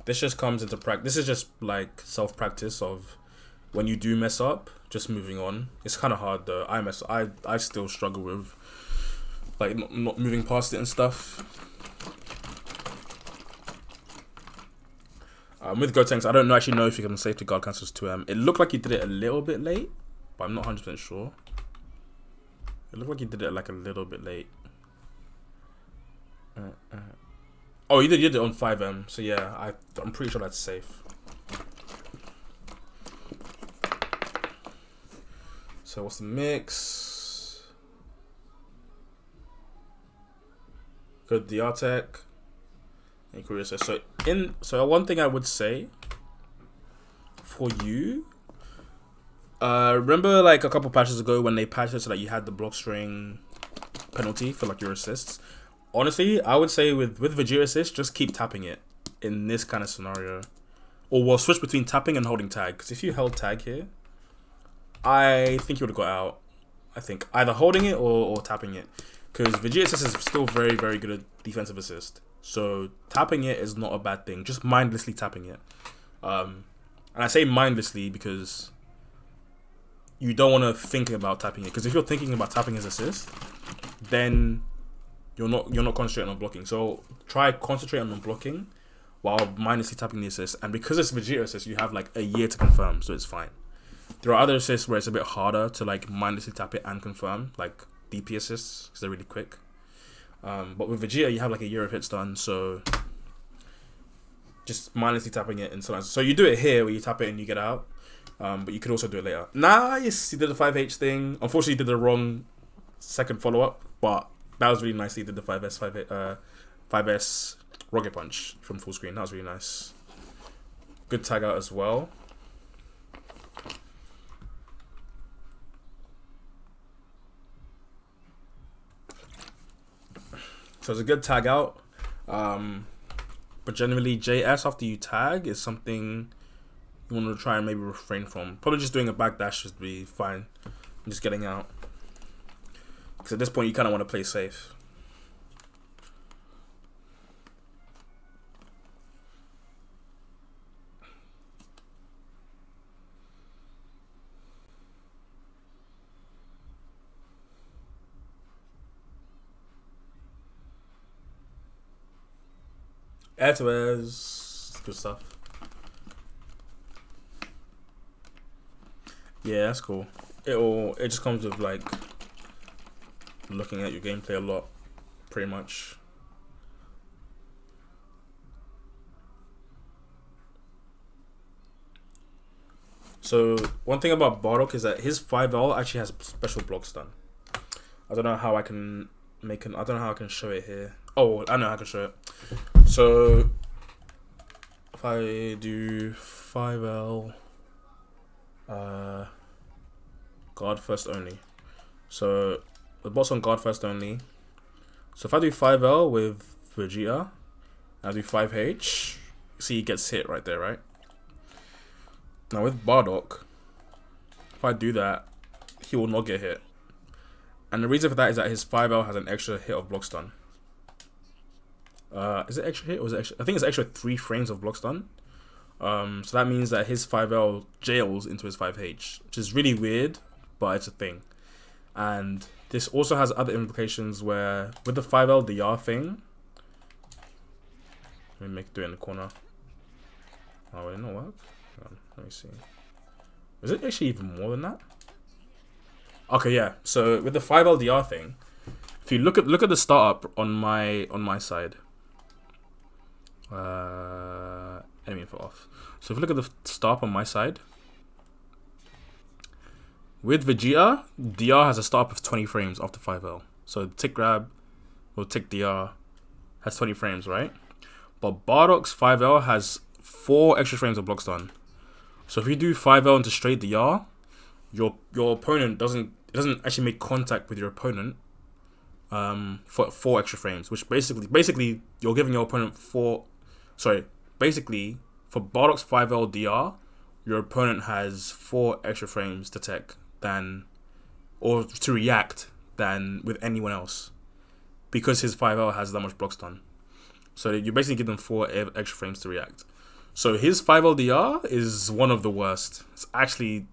This just comes into practice. This is just like self-practice of when you do mess up, just moving on. It's kind of hard though. I still struggle with like not moving past it and stuff. With Gotenks, I don't actually know if you can safety guard cancels 2M. It looked like you did it a little bit late, but I'm not 100% sure. It looked like you did it like a little bit late. Oh, you did it on 5M, so yeah, I'm pretty sure that's safe. So what's the mix? Good DR Tech. And Korea says so one thing I would say for you, remember like a couple patches ago when they patched it so that you had the block string penalty for like your assists. Honestly, I would say with Vegeta assist, just keep tapping it in this kind of scenario, or we'll switch between tapping and holding tag. Because if you held tag here, I think you would have got out. I think either holding it or tapping it. Because Vegeta assist is still very, very good at defensive assist. So tapping it is not a bad thing. Just mindlessly tapping it. And I say mindlessly because you don't want to think about tapping it. Because if you're thinking about tapping his assist, then you're not concentrating on blocking. So try concentrating on blocking while mindlessly tapping the assist. And because it's Vegeta assist, you have like a year to confirm, so it's fine. There are other assists where it's a bit harder to like mindlessly tap it and confirm, like DP assists, because they're really quick. But with Vegeta, you have like a year of hits done, so just mindlessly tapping it and so you do it here where you tap it and you get out. But you could also do it later. Nice! He did the 5H thing. Unfortunately, he did the wrong second follow-up, but that was really nice. He did the 5S Rocket Punch from full screen. That was really nice. Good tag out as well. So it's a good tag out. But generally, JS after you tag is something you want to try and maybe refrain from. Probably just doing a backdash should be fine. Just getting out. Because at this point, you kind of want to play safe. Air to airs, good stuff. Yeah, that's cool. It just comes with like looking at your gameplay a lot, pretty much. So one thing about Bardock is that his 5L actually has special block stun. I don't know how I can make an. I don't know how I can show it here. Oh, I know how I can show it. So if I do 5L, guard first only. So the bot's on guard first only. So if I do 5L with Vegeta, I do 5H. See, he gets hit right there, right? Now with Bardock, if I do that, he will not get hit. And the reason for that is that his 5L has an extra hit of block stun. Is it extra hit or is it extra? I think it's extra 3 frames of block stun. So that means that his 5L jails into his 5H, which is really weird, but it's a thing. And this also has other implications where with the 5L DR thing, let me do it in the corner. Oh, it didn't work. Let me see. Is it actually even more than that? Okay, yeah. So with the 5L DR thing, if you look at the startup on my side. Enemy info off. So if you look at the startup on my side, with Vegeta, DR has a startup of 20 frames after 5L. So tick grab or tick DR has 20 frames, right? But Bardock's 5L has 4 extra frames of block stun. So if you do 5L into straight DR, your opponent doesn't actually make contact with your opponent for 4 extra frames, which basically you're giving your opponent 4. Sorry, basically for Bardock's 5L DR, your opponent has 4 extra frames to tech or to react than with anyone else, because his 5L has that much block stun. So you basically give them 4 extra frames to react. So his 5L DR is one of the worst. It's actually,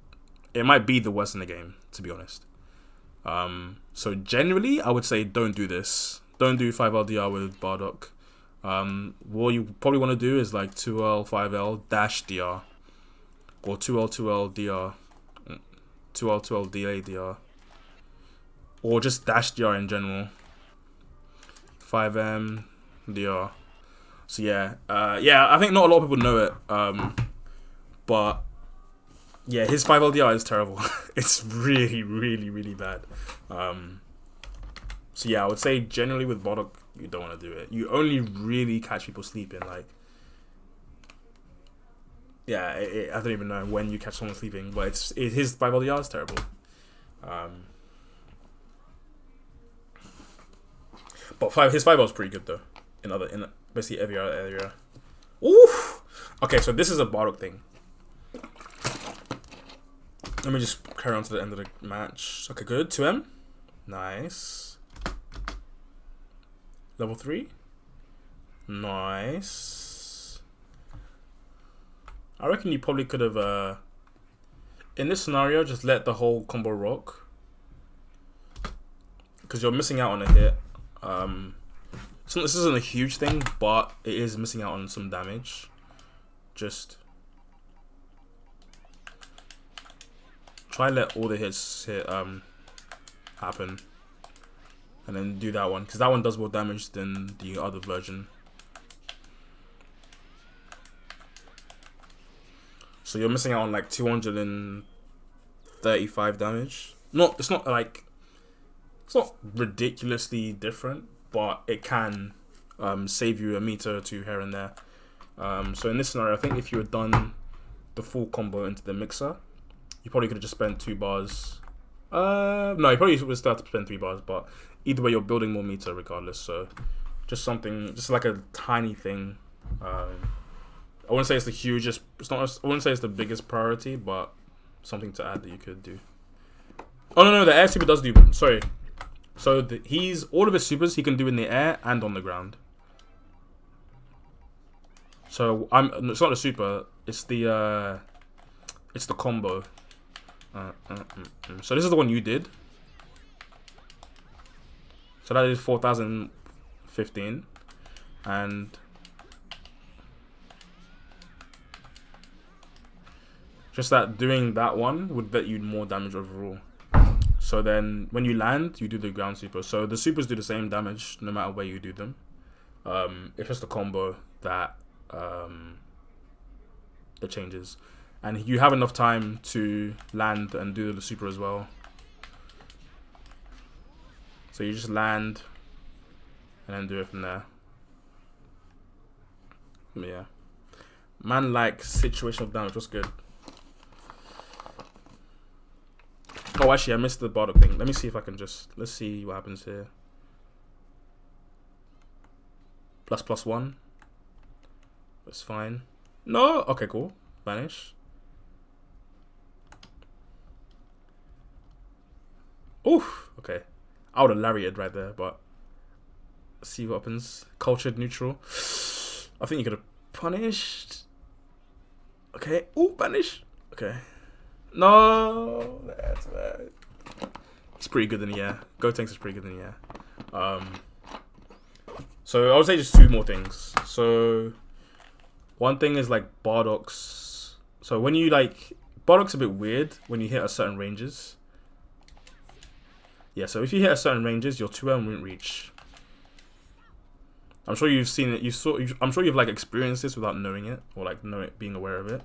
it might be the worst in the game, to be honest. So generally, I would say don't do this. Don't do 5L DR with Bardock. What you probably want to do is like 2L 5L dash DR, or 2L DR, 2L delay DR, or just dash DR in general. 5M DR. So yeah, I think not a lot of people know it, but yeah, his 5L DR is terrible. It's really, really, really bad. So yeah, I would say generally with Bardock, you don't want to do it. You only really catch people sleeping, like, yeah, I don't even know when you catch someone sleeping, but his 5L DR is terrible. But his 5L is pretty good though. In basically every other area. Oof. Okay, so this is a Bardock thing. Let me just carry on to the end of the match. Okay, good. 2M. Nice. Level 3. Nice. I reckon you probably could have, in this scenario, just let the whole combo rock. Because you're missing out on a hit. So this isn't a huge thing, but it is missing out on some damage. Just try let all the hits happen. And then do that one. Because that one does more damage than the other version. So you're missing out on like 235 damage. It's not ridiculously different, but it can save you a meter or two here and there. So in this scenario, I think if you had done the full combo into the mixer, you probably could have just spent 2 bars. No, you probably would still have to spend 3 bars, but either way, you're building more meter regardless. So just like a tiny thing. I wouldn't say it's the hugest. I wouldn't say it's the biggest priority, but something to add that you could do. Oh no, the air super does do. Sorry. So all of his supers he can do in the air and on the ground. So it's not a super. It's the combo. So this is the one you did. So that is 4015, and just that doing that one would get you more damage overall. So then when you land, you do the ground super. So the supers do the same damage no matter where you do them. It's just a combo that changes. And you have enough time to land and do the super as well. So you just land and then do it from there. But yeah. Man, like situational damage was good. Oh, actually, I missed the Bardock thing. Let me see if I can let's see what happens here. ++1. That's fine. No? Okay, cool. Vanish. Oof. Okay. I would have lariated right there, but let's see what happens. Cultured neutral. I think you could have punished. Okay. Ooh, vanish. Okay. No, that's bad. It's pretty good in the air. Gotenks is pretty good in the air. So I would say just 2 more things. So one thing is like Bardock's. So when you Bardock's a bit weird when you hit a certain ranges. Yeah, so if you hit a certain ranges, your 2M won't reach. I'm sure you've seen it. I'm sure you've experienced this without knowing it or being aware of it.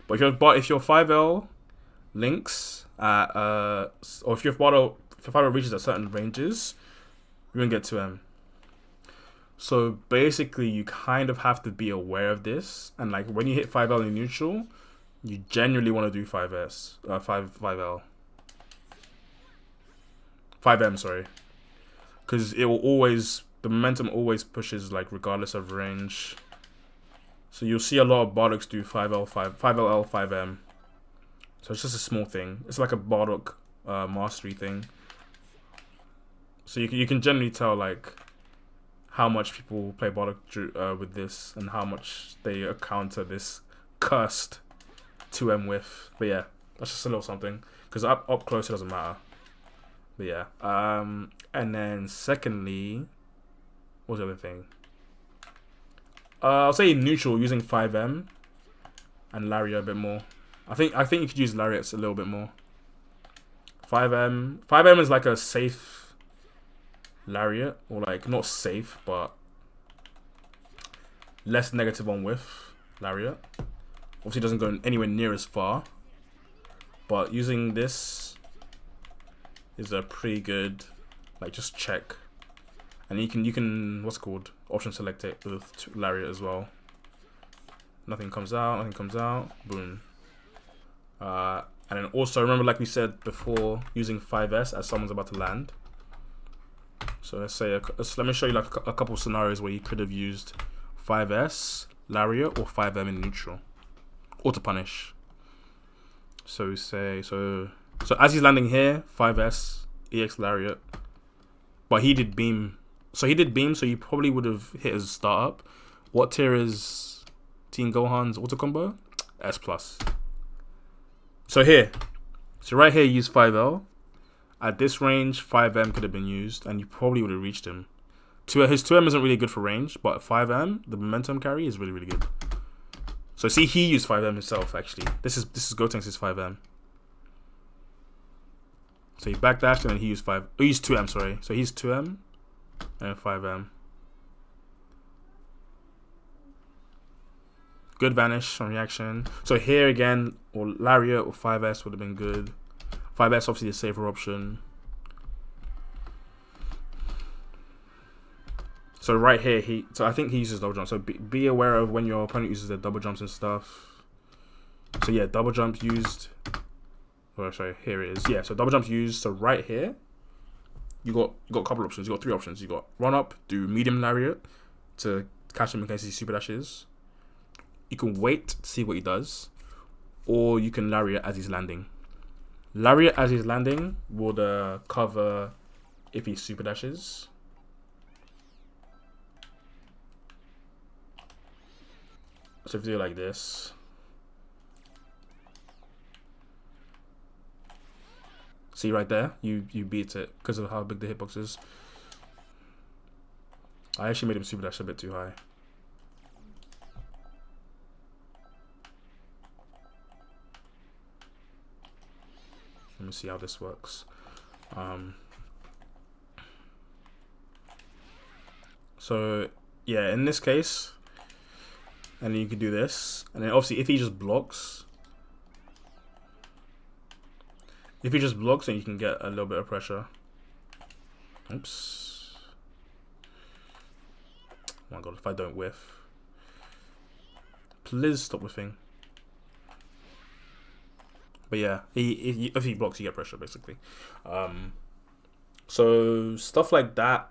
But if your 5L links at or if your 5L reaches at certain ranges, you won't get 2M. So basically, you kind of have to be aware of this, and when you hit 5L in neutral, you genuinely want to do 5L, 5M, sorry, because it will always the momentum always pushes regardless of range. So you'll see a lot of Bardocks do 5L, 5LL, 5M. So it's just a small thing. It's like a Bardock mastery thing. So you can generally tell how much people play Bardock with this and how much they counter this cursed 2M with. But yeah, that's just a little something because up close it doesn't matter. But yeah, and then secondly, what's the other thing? I'll say neutral using 5M and Lariat a bit more. I think you could use Lariats a little bit more. 5M is like a safe Lariat, or not safe, but less negative on whiff Lariat. Obviously doesn't go anywhere near as far, but using this is a pretty good just check. And you can what's it called? Option select it with Lariat as well. Nothing comes out, boom. And then also remember, like we said before, using 5S as someone's about to land. So let's say let me show you a couple scenarios where you could have used 5S, Lariat, or 5M in neutral. Auto punish. So as he's landing here, 5S, EX Lariat. but he did beam. So he did beam, so you probably would have hit his startup. What tier is Team Gohan's auto combo? S+. So here. So right here, you use 5L. At this range, 5M could have been used, and you probably would have reached him. His 2M isn't really good for range, but 5M, the momentum carry, is really, really good. So see, he used 5M himself, actually. This is Gotenks' 5M. So he backdashed, and then he used 2M, sorry. So he's 2M, and 5M. Good vanish on reaction. So here again, or Lariat or 5S would have been good. 5S obviously the safer option. So right here, I think he uses double jump. So be aware of when your opponent uses their double jumps and stuff. So yeah, double jump used. Oh, sorry, here it is. Yeah, so double jump used. So right here, you got a couple options. You got 3 options. You got run up, do medium Lariat to catch him in case he super dashes. You can wait to see what he does, or you can Lariat as he's landing. Lariat as he's landing would cover if he super dashes. So if you do it like this, see right there, you beat it because of how big the hitbox is. I actually made him super dash a bit too high. Let me see how this works. So yeah, in this case, and then you could do this, and then obviously if he just blocks, then you can get a little bit of pressure. Oops. Oh my god, if I don't whiff. Please stop whiffing. But yeah, if he blocks, you get pressure, basically. So stuff like that,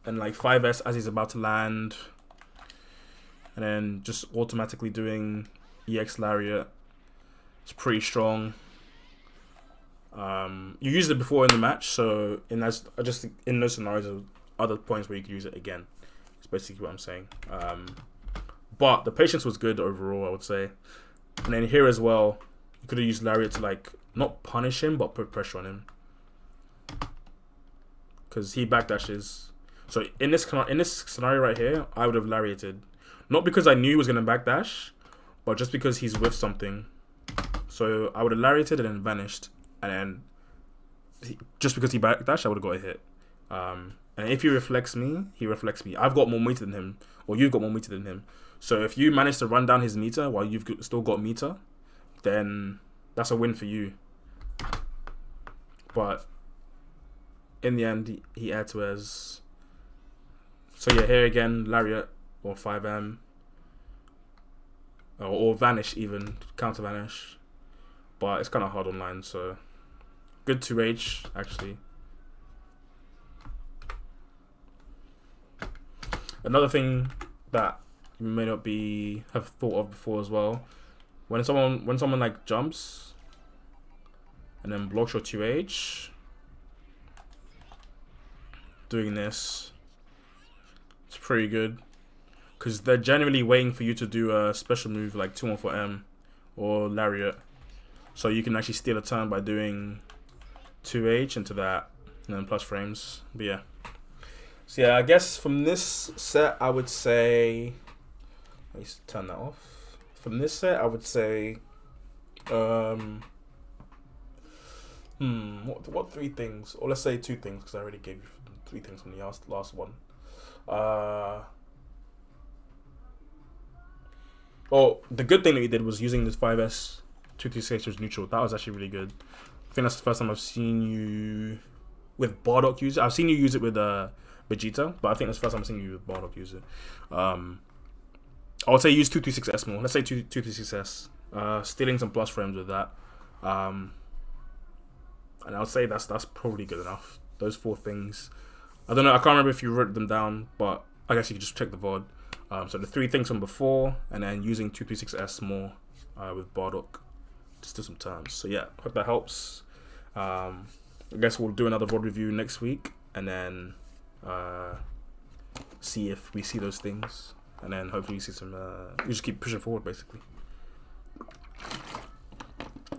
and like 5S as he's about to land, and then just automatically doing EX Lariat. It's pretty strong. You used it before in the match, so in those scenarios, there are other points where you could use it again. That's basically what I'm saying. But the patience was good overall, I would say. And then here as well, you could have used Lariat to like not punish him, but put pressure on him, because he backdashes. So in this scenario right here, I would have Lariated, not because I knew he was gonna backdash, but just because he's with something. So I would have Lariated and then vanished, and then just because he backdashed, I would have got a hit. And if he reflects me, he reflects me. I've got more meter than him, or you've got more meter than him. So if you manage to run down his meter while you've still got meter, then that's a win for you. But in the end, he air to airs. So yeah, here again, Lariat or 5M. Or Vanish even, counter Vanish. But it's kind of hard online, so good 2H, actually. Another thing that you may not have thought of before as well, when someone like jumps and then blocks your 2H, doing this, it's pretty good, because they're generally waiting for you to do a special move like 214M or Lariat, so you can actually steal a turn by doing 2H into that and then plus frames. But yeah, so yeah, I guess from this set I would say, let me turn that off. From this set I would say what 3 things, or let's say 2 things, because I already gave you 3 things from the last one. Well, the good thing that you did was using this 5S 226 was neutral. That was actually really good. I think that's the first time I've seen you with Bardock use it. I've seen you use it with Vegeta, but I think that's the first time I've seen you with Bardock use it. I would say use 226S more. Let's say 226S. Stealing some plus frames with that. And I would say that's probably good enough. Those 4 things. I don't know. I can't remember if you wrote them down, but I guess you could just check the VOD. So the 3 things from before, and then using 226S more with Bardock to steal some turns. So yeah, hope that helps. I guess we'll do another VOD review next week, and then See if we see those things, and then hopefully we see some. We just keep pushing forward, basically.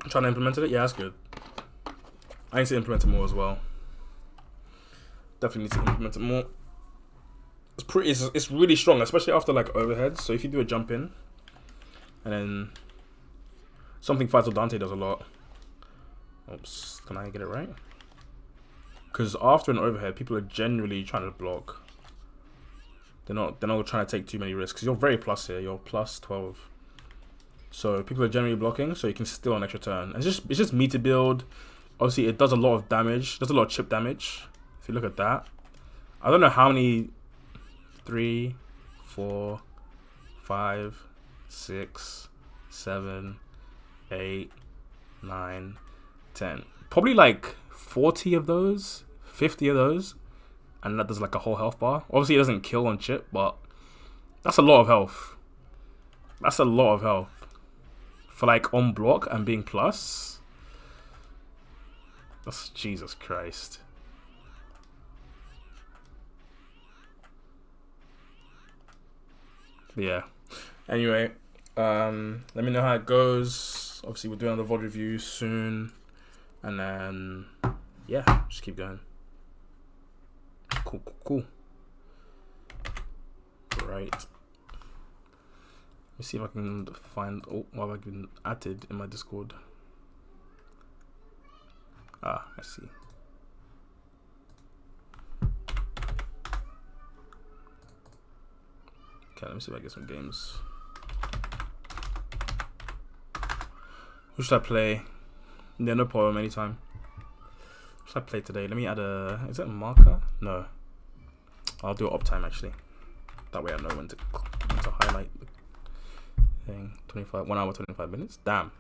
Trying to implement it. Yeah, that's good. I need to implement it more as well. Definitely need to implement it more. It's really strong, especially after like overheads. So if you do a jump in, and then something Fatal Dante does a lot. Oops, can I get it right? Because after an overhead, people are generally trying to block. They're not trying to take too many risks. You're very plus here. You're plus 12. So people are generally blocking, so you can steal an extra turn. And it's just meter build. Obviously, it does a lot of damage. It does a lot of chip damage. If you look at that, I don't know how many. 3, 4, 5, 6, 7, 8, 9, 10. Probably like 40 of those, 50 of those, and that does like a whole health bar. Obviously, it doesn't kill on chip, but that's a lot of health. That's a lot of health for like on block and being plus. That's Jesus Christ. Yeah. Anyway, let me know how it goes. Obviously, we're doing the VOD review soon, and then yeah, just keep going. Cool. Right. Let me see if I can find. Oh, what have I been added in my Discord? I see. Okay, let me see if I get some games. Who should I play? Yeah, no problem, anytime. What should I play today? Let me add a... Is it a marker? No. I'll do it uptime, actually. That way I know when to highlight the thing. 1 hour, 25 minutes? Damn.